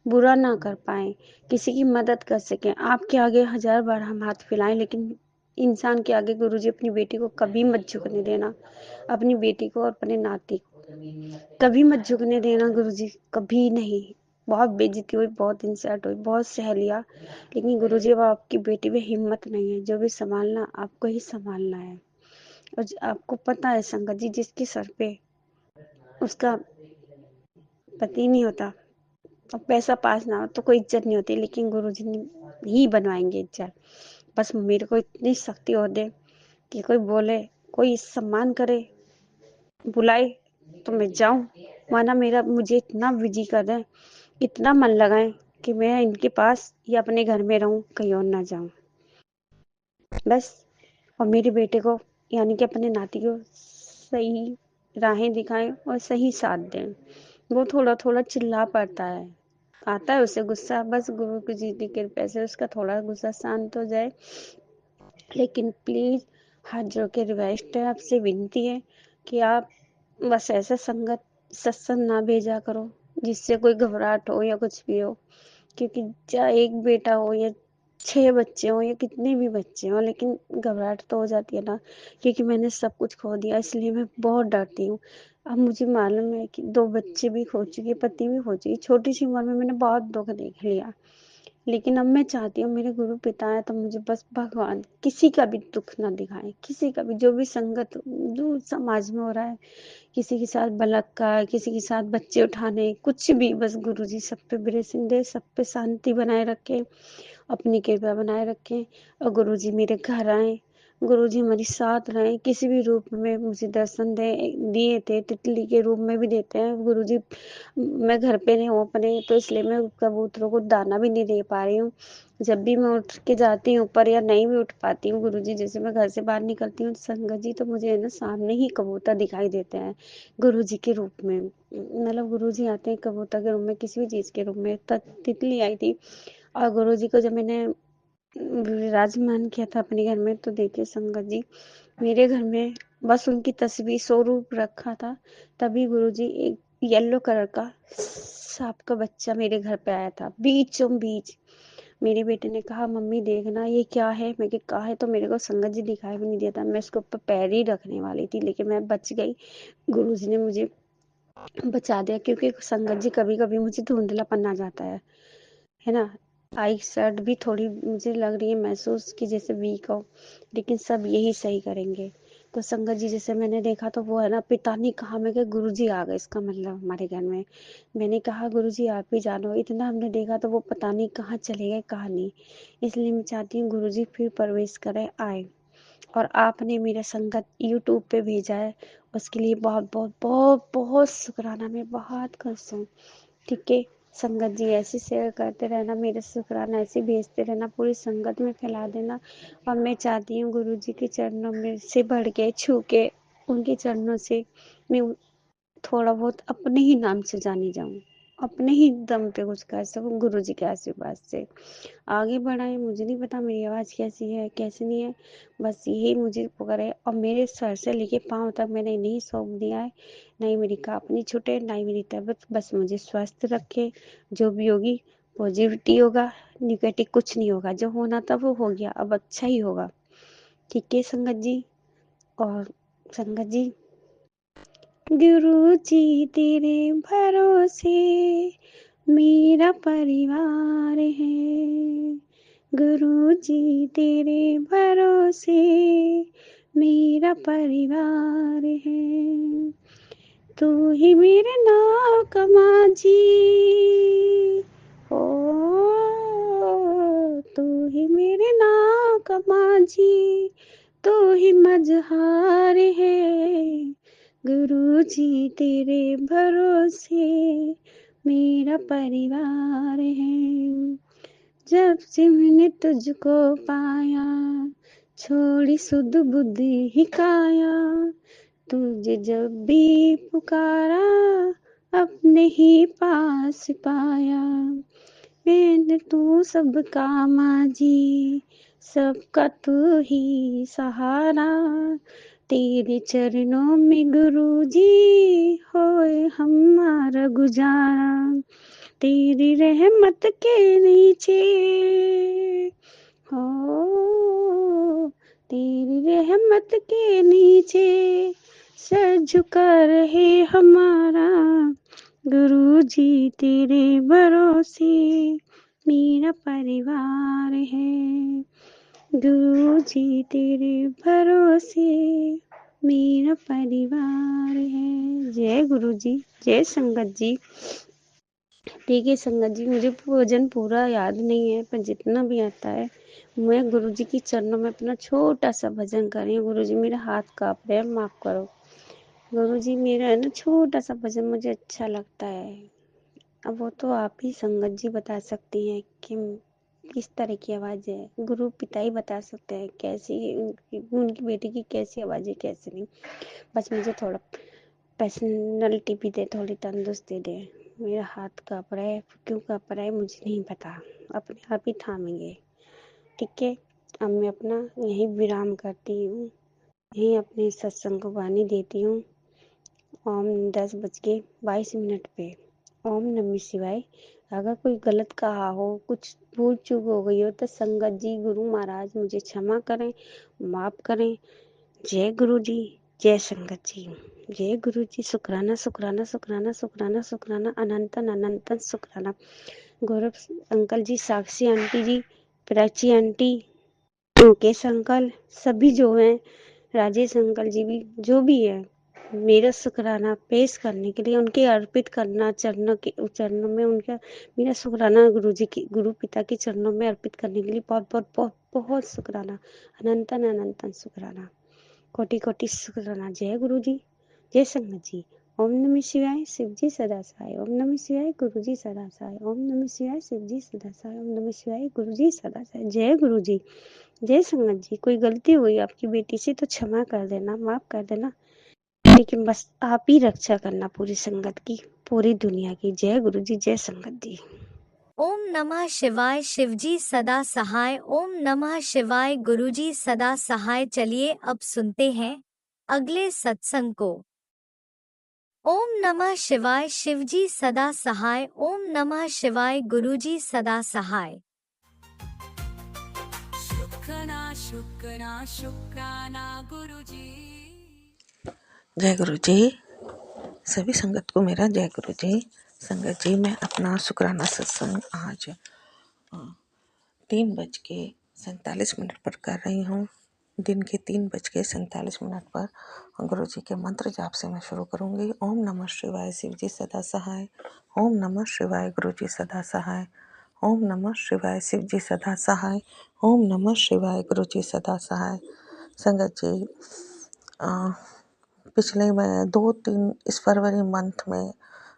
बुरा ना कर पाए, किसी की मदद कर सकें। आपके आगे 1000 बार हम हाथ फैलाएं, लेकिन इंसान के आगे गुरुजी अपनी बेटी को कभी मत झुकने देना, अपनी बेटी को और अपने नाती को कभी मत झुकने देना गुरुजी, कभी नहीं। बहुत बेइज्जती हुई, बहुत इंसल्ट हुई, बहुत सह लिया, लेकिन गुरुजी अब आपकी बेटी में हिम्मत नहीं है। जो भी संभालना आपको ही संभालना है। और आपको पता है संगत जी, जिसके सर पे उसका पति नहीं होता और पैसा पास ना हो तो कोई इज्जत नहीं होती, लेकिन गुरुजी ने ही बनवाएंगे इज्जत। बस मेरे को इतनी शक्ति हो दे कि कोई बोले, कोई सम्मान करे, बुलाए तो मैं जाऊं, माना मेरा मुझे इतना बिजी कर दें, इतना मन लगाए कि मैं इनके पास या अपने घर में रहूं, कहीं और ना जाऊं बस। और मेरे बेटे को यानी कि अपने नाती को सही राहें दिखाएं और सही साथ दें। वो थोड़ा थोड़ा चिल्ला पड़ता है, आता है उसे गुस्सा, बस गुरु की जी की कृपा से उसका थोड़ा गुस्सा शांत हो जाए। लेकिन प्लीज हाथ जोड़ के रिक्वेस्ट है, आपसे विनती है कि आप बस ऐसा संगत सत्संग ना भेजा करो जिससे कोई घबराहट हो या कुछ भी हो, क्योंकि चाहे एक बेटा हो या 6 बच्चे हो या कितने भी बच्चे हो, लेकिन घबराहट तो हो जाती है ना, क्योंकि मैंने सब कुछ खो दिया, इसलिए मैं बहुत डरती हूँ। अब मुझे मालूम है कि 2 बच्चे भी खो चुकी, पति भी खो चुकी, छोटी सी उम्र में मैंने बहुत दुख देख लिया, लेकिन अब मैं चाहती हूँ मेरे गुरु पिता है तो मुझे बस भगवान किसी का भी दुख ना दिखाए, किसी का भी, जो भी संगत जो समाज में हो रहा है, किसी के साथ बलात्कार, किसी के साथ बच्चे उठाने, कुछ भी, बस गुरुजी सब पे ब्लेसिंग दे, सब पे शांति बनाए रखे, अपनी कृपा बनाए रखें। और गुरुजी मेरे घर आए, गुरुजी हमारे साथ रहे, किसी भी रूप में मुझे दर्शन दिए थे, तितली के रूप में भी देते हैं गुरुजी। मैं घर पे नहीं हूँ अपने, तो इसलिए मैं कबूतरों को दाना भी नहीं दे पा रही हूँ। जब भी मैं उठ के जाती हूँ ऊपर या नहीं भी उठ पाती हूँ गुरुजी, जैसे मैं घर से बाहर निकलती हूँ संगत जी, तो मुझे है ना सामने ही कबूतर दिखाई देते हैं गुरुजी के रूप में। मतलब गुरुजी आते हैं कबूतर के रूप में, किसी भी चीज के रूप में। तितली आई थी, और गुरुजी को जब मैंने विराजमान किया था अपने घर में, तो देखिए संगत जी, मेरे घर में बस उनकी तस्वीर स्वरूप रखा था, तभी गुरुजी एक येलो कलर का सांप का बच्चा मेरे घर पे आया था, बीचों बीच। मेरे बेटे ने कहा मम्मी देखना ये क्या है, मैं कहा है, तो मेरे को संगत जी दिखाई भी नहीं दिया था, मैं उसके ऊपर पैर ही रखने वाली थी, लेकिन मैं बच गई। गुरुजी ने मुझे बचा दिया, क्योंकि संगत जी कभी कभी मुझे धुंधलापन आ जाता है ना। आई साइड भी थोड़ी मुझे लग रही है महसूस की जैसे वीक हो, लेकिन सब यही सही करेंगे। तो संगत जी जैसे मैंने देखा, तो वो है ना, पिता नहीं कहा, मैं गुरु जी आ गए, इसका मतलब हमारे घर में। मैंने कहा गुरु जी आप ही जानो, इतना हमने देखा तो वो पता नहीं कहाँ चले गए, कहाँ नहीं। इसलिए मैं चाहती हूँ गुरु जी फिर प्रवेश करें, आए। और आपने मेरा संगत यूट्यूब पे भेजा है, उसके लिए बहुत बहुत बहुत बहुत शुक्राना, मैं बहुत खुश हूँ। ठीक है संगत जी, ऐसे शेयर करते रहना, मेरे शुक्राना ऐसे भेजते रहना, पूरी संगत में फैला देना। और मैं चाहती हूँ गुरु जी के चरणों में से बढ़ के छू के उनके चरणों से मैं थोड़ा बहुत अपने ही नाम से जानी जाऊं, अपने ही दम पे कुछ कर सकूं, गुरु जी के आशीर्वाद से आगे बढ़ाए। मुझे नहीं पता मेरी आवाज कैसी है कैसी नहीं है, बस यही मुझे करे। और मेरे सर से लेके पाँव तक मैंने नहीं सौंप दिया है, नहीं मेरी कांपनी छूटे, नहीं मेरी तबीयत, बस मुझे स्वस्थ रखे। जो भी होगी पॉजिटिविटी होगा, निगेटिव कुछ नहीं होगा, जो होना था वो हो गया, अब अच्छा ही होगा। ठीक है संगत जी। और संगत जी, गुरु जी तेरे भरोसे मेरा परिवार है, गुरु जी तेरे भरोसे मेरा परिवार है, तू ही मेरे नाव का माझी, ओ तू ही मेरे नाव का माझी, तू ही मझहार है, गुरु जी तेरे भरोसे मेरा परिवार है। जब से मैंने तुझको पाया, छोड़ी सुध बुद्धि ही काया, तुझे जब भी पुकारा अपने ही पास पाया। मैंने तू सबका माझी, सबका तू ही सहारा, तेरे चरणों में गुरु जी होए हमारा गुजारा, तेरी रहमत के नीचे हो, तेरी रहमत के नीचे सर झुका रहे हमारा, गुरु जी तेरे भरोसे मेरा परिवार है, गुरु जी तेरे भरोसे मेरा परिवार है। जय गुरु जी, जय संगत जी। देखिए संगत जी, मुझे भजन पूरा याद नहीं है, पर जितना भी आता है मैं गुरु जी की चरणों में अपना छोटा सा भजन कर रही हूँ। गुरु जी मेरा हाथ कांप रहा है, माफ करो। गुरु जी मेरा है ना छोटा सा भजन मुझे अच्छा लगता है। अब वो तो आप ही संगत जी बता सकती हैं कि किस तरह की आवाज है। गुरु पिता ही बता सकते हैं कैसी उनकी बेटी की कैसी आवाज है कैसे नहीं। बस मुझे थोड़ा पर्सनैलिटी भी दे, थोड़ी तंदुरुस्ती दे। मेरा हाथ कांप रहा है, क्यों कांप रहा है मुझे नहीं पता, अपने आप ही थामेंगे। ठीक है, अब मैं अपना यही विराम करती हूँ, यही अपने सत्संग को वाणी देती हूँ। ओम 10:22 पे। ओम नमः शिवाय। अगर कोई गलत कहा हो, कुछ भूल चूक हो गई हो तो संगत जी, गुरु महाराज मुझे क्षमा करें, माफ करें। जय गुरु जी, जय संगत जी। जय गुरु जी। शुक्राना शुक्राना शुक्राना शुक्राना शुक्राना, अनंतन अनंतन शुक्राना। गौरव अंकल जी, साक्षी आंटी जी, प्राची आंटी, मुकेश अंकल, सभी जो हैं, राजेश अंकल जी भी, जो भी है, मेरा शुक्राना पेश करने के लिए, उनके अर्पित करना चरणों में उनका मेरा शुक्राना गुरु जी की, गुरु पिता के चरणों में अर्पित करने के लिए बहुत बहुत बहुत बहुत शुक्राना, अनंतन अनंतन शुक्राना, कोटि कोटि शुक्राना। जय गुरु जी, जय संगत जी। ओम नमः शिवाय, शिव जी सदा सहाय। ओम नमः शिवाय, गुरु जी सदा सहाय। ओम नमः शिवाय, शिव जी सदा सहाय। ओम नमः शिवाय, गुरु जी सदा सहाय। जय गुरु जी, जय संगत जी। कोई गलती हुई आपकी बेटी से तो क्षमा कर देना, माफ कर देना, लेकिन बस आप ही रक्षा करना पूरी संगत की, पूरी दुनिया की। जय गुरु जी, जय संगत जी। ओम नमः शिवाय, शिवजी सदा सहाय। ओम नमः शिवाय, गुरुजी सदा सहाय। चलिए अब सुनते हैं अगले सत्संग को। ओम नमः शिवाय, शिवजी सदा सहाय। ओम नमः शिवाय, गुरुजी सदा सहाय। शुक्राना शुक्राना गुरुजी। जय गुरु जी। सभी संगत को मेरा जय गुरु जी। संगत जी, मैं अपना शुक्राना सत्संग आज 3:47 पर कर रही हूँ। दिन के 3:47 पर गुरु जी के मंत्र जाप से मैं शुरू करूँगी। ओम नमः शिवाय, शिव जी सदा सहाय। ओम नमः शिवाय, गुरु जी सदा सहाय। ओम नमः शिवाय, शिव जी सदा सहाय। ओम नमः शिवाय, गुरु जी सदा सहाय। संगत जी, पिछले में 2-3 इस फरवरी मंथ में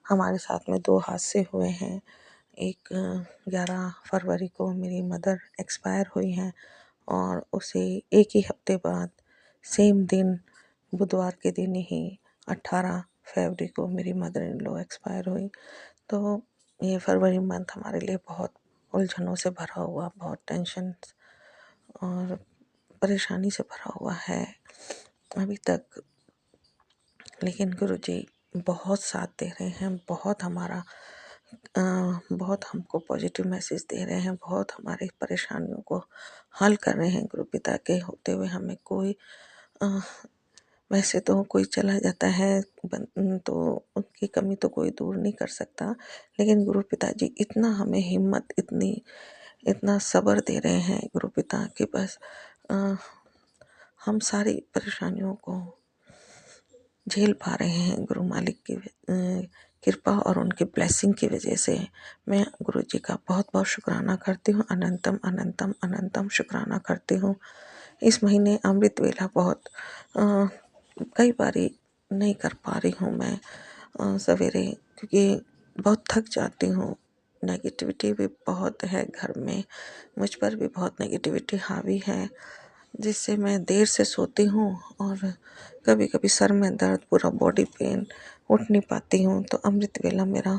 हमारे साथ में 2 हादसे हुए हैं। एक 11 फरवरी को मेरी मदर एक्सपायर हुई हैं और उसे एक ही हफ्ते बाद सेम दिन बुधवार के दिन ही 18 फरवरी को मेरी मदर इन लॉ एक्सपायर हुई। तो ये फरवरी मंथ हमारे लिए बहुत उलझनों से भरा हुआ, बहुत टेंशन और परेशानी से भरा हुआ है अभी तक। लेकिन गुरु जी बहुत साथ दे रहे हैं, बहुत हमको पॉजिटिव मैसेज दे रहे हैं, बहुत हमारी परेशानियों को हल कर रहे हैं। गुरु पिता के होते हुए हमें कोई वैसे तो कोई चला जाता है तो उनकी कमी तो कोई दूर नहीं कर सकता, लेकिन गुरु पिता जी इतना हमें हिम्मत, इतना सब्र दे रहे हैं गुरु पिता के बस हम सारी परेशानियों को झेल पा रहे हैं। गुरु मालिक की कृपा और उनकी ब्लेसिंग की वजह से मैं गुरु जी का बहुत बहुत शुक्राना करती हूँ। अनंतम अनंतम अनंतम शुक्राना करती हूँ। इस महीने अमृत वेला बहुत कई बारी नहीं कर पा रही हूँ मैं सवेरे, क्योंकि बहुत थक जाती हूँ। नेगेटिविटी भी बहुत है घर में, मुझ पर भी बहुत नेगेटिविटी हावी है, जिससे मैं देर से सोती हूँ और कभी कभी सर में दर्द, पूरा बॉडी पेन, उठ नहीं पाती हूँ। तो अमृत वेला मेरा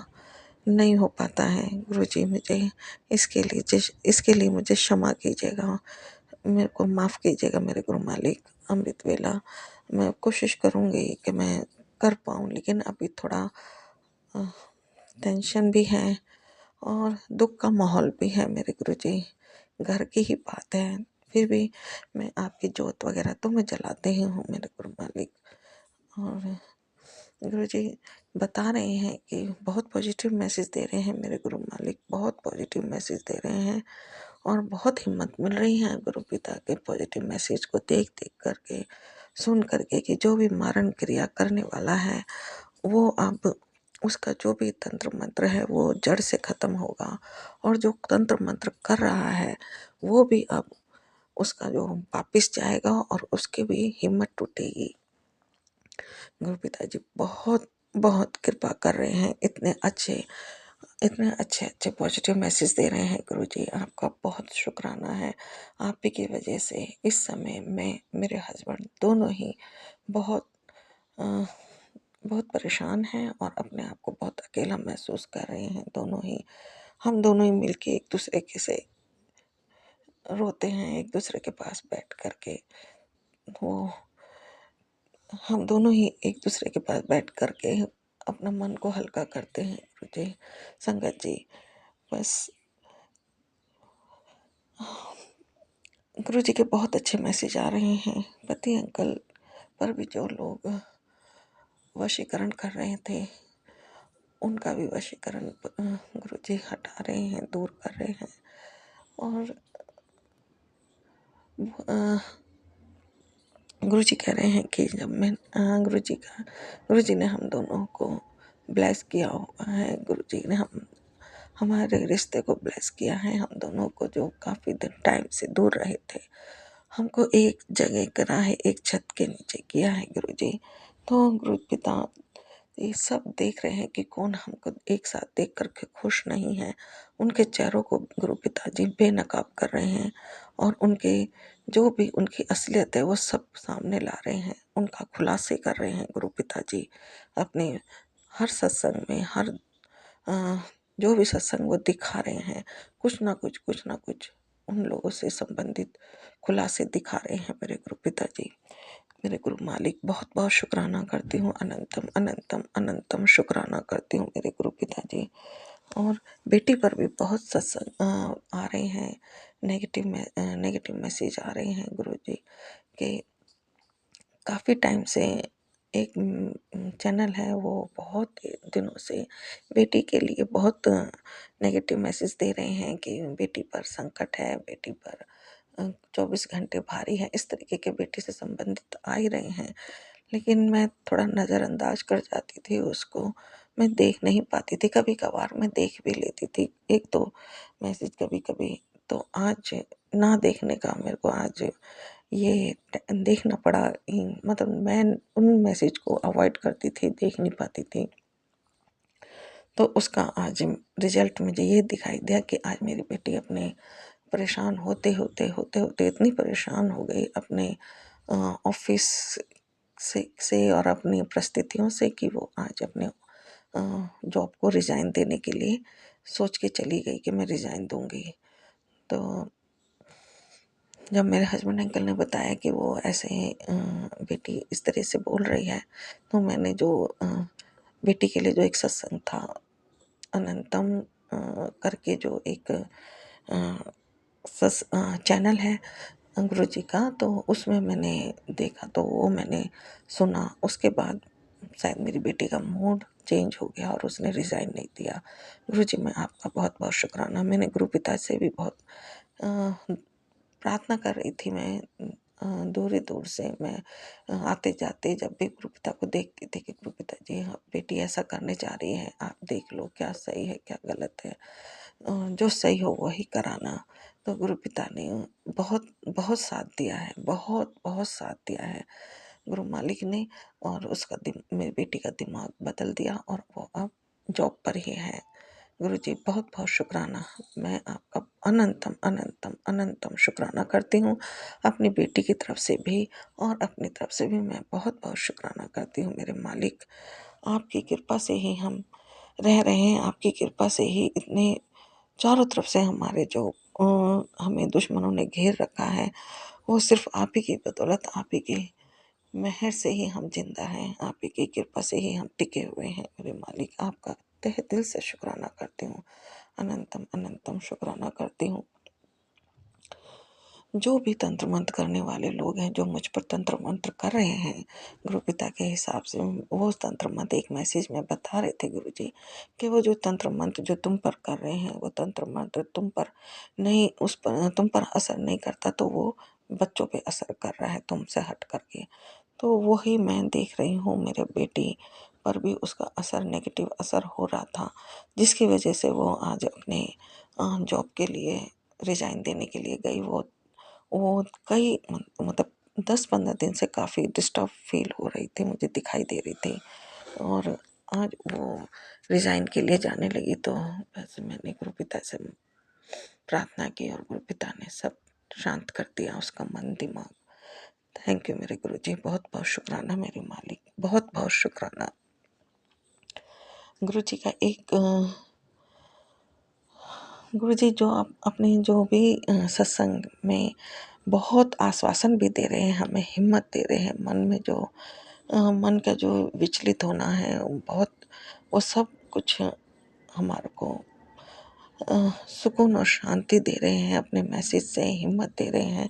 नहीं हो पाता है। गुरुजी मुझे इसके लिए मुझे क्षमा कीजिएगा, मेरे को माफ़ कीजिएगा मेरे गुरु मालिक। अमृत वेला मैं कोशिश करूँगी कि मैं कर पाऊँ, लेकिन अभी थोड़ा अ, टेंशन भी है और दुःख का माहौल भी है मेरे गुरुजी। घर की ही बात है, फिर भी मैं आपकी जोत वगैरह तो मैं जलाते ही हूँ मेरे गुरु मालिक। और गुरुजी बता रहे हैं कि बहुत पॉजिटिव मैसेज दे रहे हैं मेरे गुरु मालिक, बहुत पॉजिटिव मैसेज दे रहे हैं और बहुत हिम्मत मिल रही है गुरु पिता के पॉजिटिव मैसेज को देख देख करके, सुन करके, कि जो भी मारण क्रिया करने वाला है वो अब उसका जो भी तंत्र मंत्र है वो जड़ से खत्म होगा, और जो तंत्र मंत्र कर रहा है वो भी अब उसका जो वापिस जाएगा और उसकी भी हिम्मत टूटेगी। गुरु पिताजी बहुत बहुत कृपा कर रहे हैं, इतने अच्छे अच्छे पॉजिटिव मैसेज दे रहे हैं गुरुजी। आपका बहुत शुक्राना है। आप ही की वजह से इस समय मैं, मेरे हस्बैंड दोनों ही बहुत अ, बहुत परेशान हैं और अपने आप को बहुत अकेला महसूस कर रहे हैं। दोनों ही, हम दोनों ही मिलके एक दूसरे के से रोते हैं, एक दूसरे के पास बैठ करके। वो हम दोनों ही एक दूसरे के पास बैठ करके अपना मन को हल्का करते हैं गुरुजी। संगत जी, बस गुरुजी के बहुत अच्छे मैसेज आ रहे हैं। पति अंकल पर भी जो लोग वशीकरण कर रहे थे उनका भी वशीकरण गुरुजी हटा रहे हैं, दूर कर रहे हैं। और गुरुजी कह रहे हैं कि जब मैं गुरुजी ने हम दोनों को ब्लेस किया हुआ है, गुरुजी ने हमारे रिश्ते को ब्लेस किया है। हम दोनों को जो काफ़ी दिन टाइम से दूर रहे थे, हमको एक जगह करा है, एक छत के नीचे किया है गुरुजी। तो गुरु पिता ये सब देख रहे हैं कि कौन हमको एक साथ देख करके खुश नहीं है। उनके चेहरों को गुरु पिताजी बेनकाब कर रहे हैं और उनके जो भी उनकी असलियत है वो सब सामने ला रहे हैं, उनका खुलासे कर रहे हैं गुरु पिताजी। अपने हर सत्संग में, हर अ, जो भी सत्संग वो दिखा रहे हैं, कुछ ना कुछ उन लोगों से संबंधित खुलासे दिखा रहे हैं मेरे गुरु पिताजी। मेरे गुरु मालिक, बहुत बहुत शुक्राना करती हूँ, अनंतम अनंतम अनंतम शुक्राना करती हूँ मेरे गुरु पिताजी। और बेटी पर भी बहुत सत्संग आ रहे हैं, नेगेटिव मैसेज आ रहे हैं गुरुजी के। काफ़ी टाइम से एक चैनल है, वो बहुत दिनों से बेटी के लिए बहुत नेगेटिव मैसेज दे रहे हैं कि बेटी पर संकट है, बेटी पर 24 घंटे भारी है, इस तरीके के बेटी से संबंधित आ ही रहे हैं। लेकिन मैं थोड़ा नज़रअंदाज कर जाती थी उसको, मैं देख नहीं पाती थी। कभी कभार मैं देख भी लेती थी एक दो मैसेज कभी कभी। तो आज ना देखने का मेरे को आज ये देखना पड़ा। मतलब मैं उन मैसेज को अवॉइड करती थी, देख नहीं पाती थी। तो उसका आज रिजल्ट मुझे ये दिखाई दिया कि आज मेरी बेटी अपने परेशान होते इतनी परेशान हो गई अपने ऑफिस से और अपनी परिस्थितियों से कि वो आज अपने जॉब को रिज़ाइन देने के लिए सोच के चली गई कि मैं रिज़ाइन दूंगी। तो जब मेरे हस्बैंड अंकल ने बताया कि वो ऐसे बेटी इस तरह से बोल रही है, तो मैंने जो बेटी के लिए जो एक सत्संग था अनंतम करके जो एक चैनल है गुरुजी का, तो उसमें मैंने देखा, तो वो मैंने सुना। उसके बाद शायद मेरी बेटी का मूड चेंज हो गया और उसने रिज़ाइन नहीं दिया। गुरुजी, मैं आपका बहुत बहुत शुक्राना। मैंने गुरु पिता से भी बहुत प्रार्थना कर रही थी। मैं दूर से मैं आते जाते जब भी गुरु पिता को देखती थी कि गुरु पिता जी, हाँ, बेटी ऐसा करने जा रही है, आप देख लो क्या सही है क्या गलत है, जो सही हो वही कराना। तो गुरु पिता ने बहुत बहुत साथ दिया है, बहुत बहुत साथ दिया है गुरु मालिक ने। और उसका मेरी बेटी का दिमाग बदल दिया और वो अब जॉब पर ही है। गुरुजी, बहुत बहुत शुक्राना। मैं आपका अनंतम अनंतम अनंतम शुक्राना करती हूँ। अपनी बेटी की तरफ से भी और अपनी तरफ से भी मैं बहुत बहुत शुक्राना करती हूँ मेरे मालिक। आपकी कृपा से ही हम रह रहे हैं, आपकी कृपा से ही इतने चारों तरफ से हमारे जो हमें दुश्मनों ने घेर रखा है, वो सिर्फ आप ही की बदौलत, आप ही की मेहर से ही हम जिंदा हैं, आप ही की कृपा से ही हम टिके हुए हैं मेरे मालिक। आपका तहे दिल से शुक्राना करती हूँ, अनंतम अनंतम शुक्राना करती हूँ। जो भी तंत्र मंत्र करने वाले लोग हैं, जो मुझ पर तंत्र मंत्र कर रहे हैं, गुरु पिता के हिसाब से वो तंत्र मंत्र एक मैसेज में बता रहे थे गुरु जी कि वो जो तंत्र मंत्र जो तुम पर कर रहे हैं, वो तंत्र मंत्र तुम पर नहीं, उस पर तुम पर असर नहीं करता, तो वो बच्चों पे असर कर रहा है तुमसे हट करके। तो वही मैं देख रही हूँ, मेरे बेटी पर भी उसका असर, नेगेटिव असर हो रहा था, जिसकी वजह से वो आज अपने जॉब के लिए रिजाइन देने के लिए गई। वो कई मतलब 10-15 दिन से काफ़ी डिस्टर्ब फील हो रही थी, मुझे दिखाई दे रही थी, और आज वो रिजाइन के लिए जाने लगी। तो बस मैंने गुरु पिता से प्रार्थना की और गुरु पिता ने सब शांत कर दिया उसका मन दिमाग। थैंक यू मेरे गुरु जी, बहुत बहुत शुक्राना मेरे मालिक, बहुत बहुत शुक्राना। गुरु जी का एक गुरु जी जो आप अपने जो भी सत्संग में बहुत आश्वासन भी दे रहे हैं, हमें हिम्मत दे रहे हैं, मन में जो मन का जो विचलित होना है, वो बहुत, वो सब कुछ हमारे को सुकून और शांति दे रहे हैं, अपने मैसेज से हिम्मत दे रहे हैं।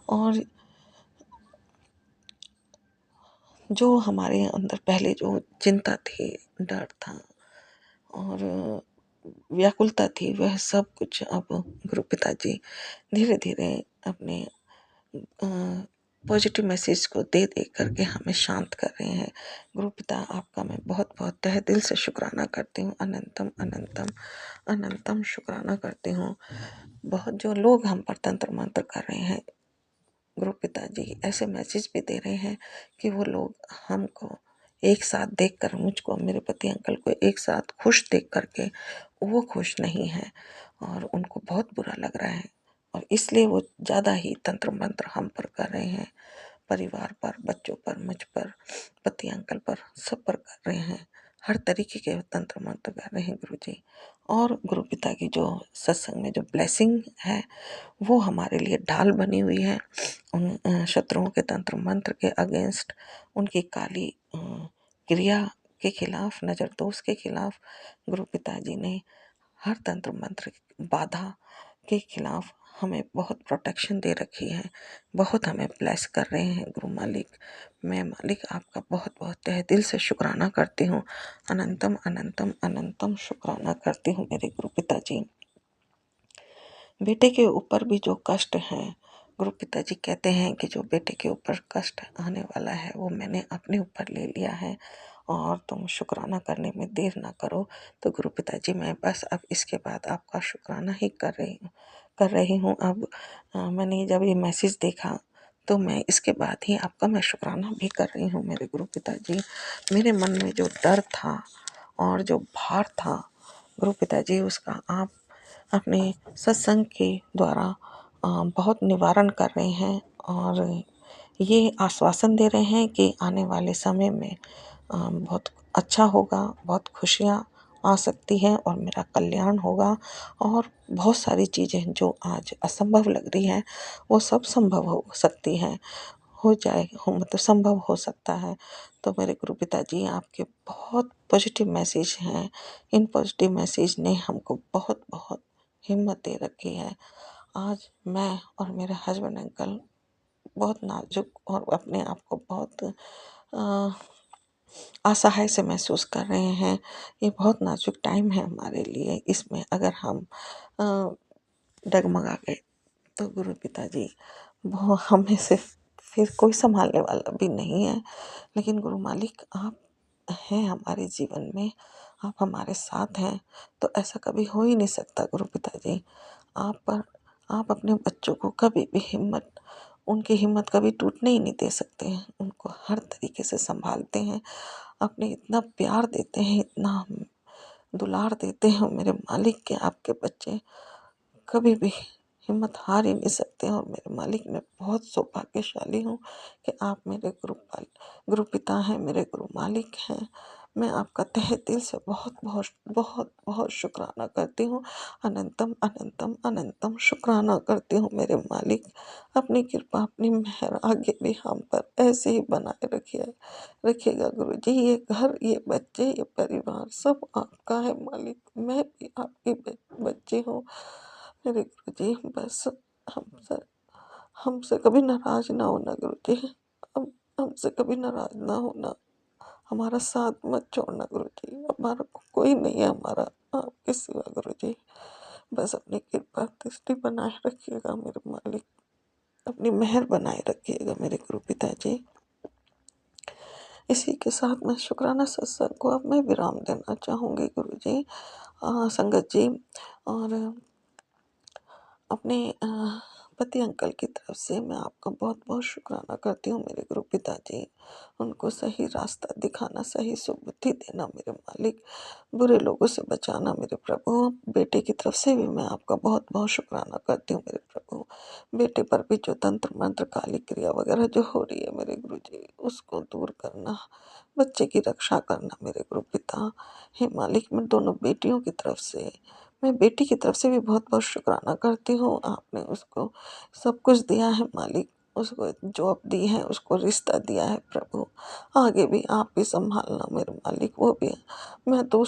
और जो हमारे अंदर पहले जो चिंता थी, डर था और व्याकुलता थी, वह सब कुछ अब गुरु पिताजी धीरे धीरे अपने पॉजिटिव मैसेज को दे दे करके हमें शांत कर रहे हैं। गुरु पिता आपका मैं बहुत बहुत तहे दिल से शुक्राना करती हूँ, अनंतम अनंतम अनंतम शुक्राना करती हूँ। बहुत जो लोग हम पर तंत्र मंत्र कर रहे हैं, गुरु पिताजी ऐसे मैसेज भी दे रहे हैं कि वो लोग हमको एक साथ देखकर, मुझको मेरे पति अंकल को एक साथ खुश देख करके वो खुश नहीं है और उनको बहुत बुरा लग रहा है, और इसलिए वो ज़्यादा ही तंत्र मंत्र हम पर कर रहे हैं, परिवार पर, बच्चों पर, मुझ पर, पति अंकल पर, सब पर कर रहे हैं। हर तरीके के तंत्र मंत्र कर रहे हैं गुरु जी। और गुरु पिता की जो सत्संग में जो ब्लेसिंग है, वो हमारे लिए ढाल बनी हुई है। उन शत्रुओं के तंत्र मंत्र के अगेंस्ट, उनकी काली क्रिया के खिलाफ, नज़र दोष के खिलाफ गुरु पिताजी ने हर तंत्र मंत्र बाधा के खिलाफ हमें बहुत प्रोटेक्शन दे रखी है, बहुत हमें ब्लेस कर रहे हैं गुरु मालिक। मैं मालिक आपका बहुत बहुत तहे दिल से शुक्राना करती हूँ, अनंतम अनंतम अनंतम शुक्राना करती हूँ मेरे गुरु पिताजी। बेटे के ऊपर भी जो कष्ट है, गुरु पिताजी कहते हैं कि जो बेटे के ऊपर कष्ट आने वाला है वो मैंने अपने ऊपर ले लिया है और तुम शुक्राना करने में देर ना करो। तो गुरु पिताजी मैं बस अब इसके बाद आपका शुक्राना ही कर रही हूँ। अब मैंने जब ये मैसेज देखा तो मैं इसके बाद ही आपका मैं शुक्राना भी कर रही हूँ मेरे गुरु पिताजी। मेरे मन में जो डर था और जो भार था गुरु पिताजी, उसका आप अपने सत्संग के द्वारा बहुत निवारण कर रहे हैं और ये आश्वासन दे रहे हैं कि आने वाले समय में बहुत अच्छा होगा, बहुत खुशियाँ आ सकती हैं और मेरा कल्याण होगा, और बहुत सारी चीज़ें जो आज असंभव लग रही हैं वो सब संभव हो सकती हैं, हो जाए हो मतलब संभव हो सकता है। तो मेरे गुरु पिताजी आपके बहुत पॉजिटिव मैसेज हैं, इन पॉजिटिव मैसेज ने हमको बहुत बहुत हिम्मत दे रखी है। आज मैं और मेरे हस्बैंड अंकल बहुत नाजुक और अपने आप को बहुत अ, असहाय से महसूस कर रहे हैं। ये बहुत नाजुक टाइम है हमारे लिए, इसमें अगर हम अ, डगमगा गए तो गुरु पिताजी वो हमें से फिर कोई संभालने वाला भी नहीं है। लेकिन गुरु मालिक आप हैं हमारे जीवन में, आप हमारे साथ हैं, तो ऐसा कभी हो ही नहीं सकता गुरु पिताजी। आप अपने बच्चों को कभी भी उनकी हिम्मत कभी टूटने ही नहीं दे सकते हैं, उनको हर तरीके से संभालते हैं, अपने इतना प्यार देते हैं, इतना दुलार देते हैं मेरे मालिक के आपके बच्चे कभी भी हिम्मत हार ही नहीं सकते हैं। और मेरे मालिक मैं बहुत सौभाग्यशाली हूँ कि आप मेरे गुरु पिता हैं, मेरे गुरु मालिक हैं। मैं आपका तहे दिल से बहुत बहुत बहुत बहुत शुक्राना करती हूँ। अनंतम अनंतम अनंतम शुक्राना करती हूँ मेरे मालिक। अपनी कृपा अपनी मेहर आगे भी हम पर ऐसे ही बनाए रखिएगा गुरु जी। ये घर, ये बच्चे, ये परिवार सब आपका है मालिक। मैं भी आपकी बच्ची हूँ मेरे गुरु जी। बस हमसे हमसे कभी नाराज ना होना गुरु जी। हमसे कभी नाराज ना होना। हमारा साथ मत छोड़ना गुरु जी। हमारा कोई नहीं है हमारा आपके सिवा गुरु जी। बस अपनी कृपा दृष्टि बनाए रखिएगा मेरे मालिक। अपनी मेहर बनाए रखिएगा मेरे गुरु पिताजी। इसी के साथ मैं शुक्राना सत्संग को अब मैं विराम देना चाहूँगी गुरु जी। संगत जी, और अपने पति अंकल की तरफ से मैं आपका बहुत बहुत शुक्राना करती हूँ मेरे गुरु पिताजी। उनको सही रास्ता दिखाना, सही सुबुद्धि देना मेरे मालिक, बुरे लोगों से बचाना मेरे प्रभु। बेटे की तरफ से भी मैं आपका बहुत बहुत शुक्राना करती हूँ मेरे प्रभु। बेटे पर भी जो तंत्र मंत्र काली क्रिया वगैरह जो हो रही है मेरे गुरु जी, उसको दूर करना, बच्चे की रक्षा करना मेरे गुरु पिता। हे मालिक, मैं दोनों बेटियों की तरफ से, मैं बेटी की तरफ से भी बहुत बहुत शुक्राना करती हूँ। आपने उसको सब कुछ दिया है मालिक, उसको जॉब दी है, उसको रिश्ता दिया है प्रभु। आगे भी आप भी संभालना मेरे मालिक। वो भी, मैं तो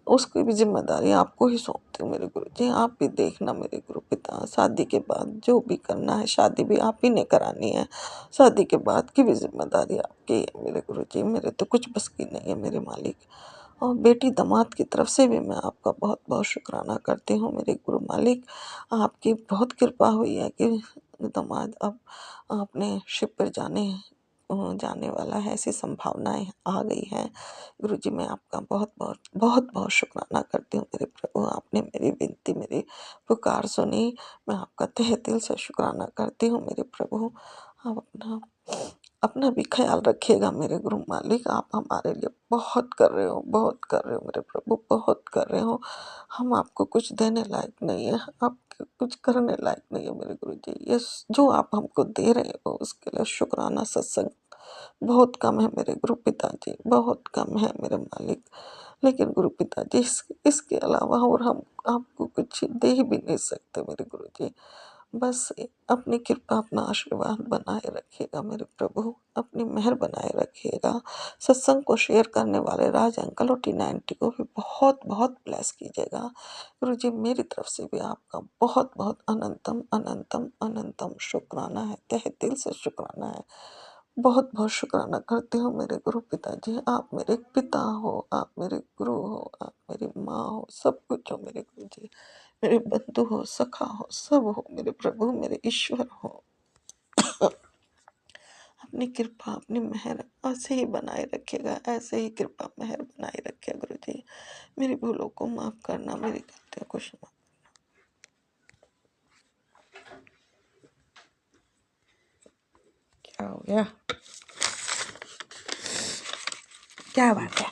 उसकी भी जिम्मेदारी आपको ही सौंपती हूँ मेरे गुरु जी। आप भी देखना मेरे गुरु पिता। शादी के बाद जो भी करना है, शादी भी आप ही ने करानी है। शादी के बाद की भी जिम्मेदारी आपकी है मेरे गुरु जी। मेरे तो कुछ बस की नहीं है मेरे मालिक। और बेटी दामाद की तरफ से भी मैं आपका बहुत बहुत शुक्राना करती हूँ मेरे गुरु मालिक। आपकी बहुत कृपा हुई है कि दामाद अब अपने शिप पर जाने वाला है, ऐसी संभावनाएं आ गई हैं गुरु जी। मैं आपका बहुत बहुत बहुत बहुत शुक्राना करती हूँ मेरे प्रभु। आपने मेरी विनती, मेरी पुकार सुनी। मैं आपका तहे दिल से शुक्राना करती हूँ मेरे प्रभु। आप अपना भी ख्याल रखिएगा मेरे गुरु मालिक। आप हमारे लिए बहुत कर रहे हो, बहुत कर रहे हो मेरे प्रभु, बहुत कर रहे हो। हम आपको कुछ देने लायक नहीं है, आप कुछ करने लायक नहीं है मेरे गुरु जी। ये जो आप हमको दे रहे हो उसके लिए शुक्राना सत्संग बहुत कम है मेरे गुरु पिताजी, बहुत कम है मेरे मालिक। लेकिन गुरु पिताजी, इसके अलावा और हम आपको कुछ दे ही भी नहीं सकते मेरे गुरु जी। बस अपनी कृपा, अपना आशीर्वाद बनाए रखिएगा मेरे प्रभु, अपनी मेहर बनाए रखिएगा। सत्संग को शेयर करने वाले राज अंकल और टीना आंटी को भी बहुत बहुत ब्लेस कीजिएगा गुरु जी। मेरी तरफ से भी आपका बहुत बहुत अनंतम अनंतम अनंतम शुक्राना है, तहे दिल से शुक्राना है। बहुत बहुत शुक्राना करती हूँ मेरे गुरु पिताजी। आप मेरे पिता हो, आप मेरे गुरु हो, आप मेरी माँ हो, सब कुछ हो मेरे गुरु जी। मेरे बंधु हो, सखा हो, सब हो मेरे प्रभु, मेरे ईश्वर हो। अपनी कृपा, अपनी मेहर ऐसे ही बनाए रखिएगा, ऐसे ही कृपा मेहर बनाए रखिएगा गुरु जी। मेरी भूलों को माफ करना, मेरी गलतियों को क्षमा। क्या हो गया? क्या बात है?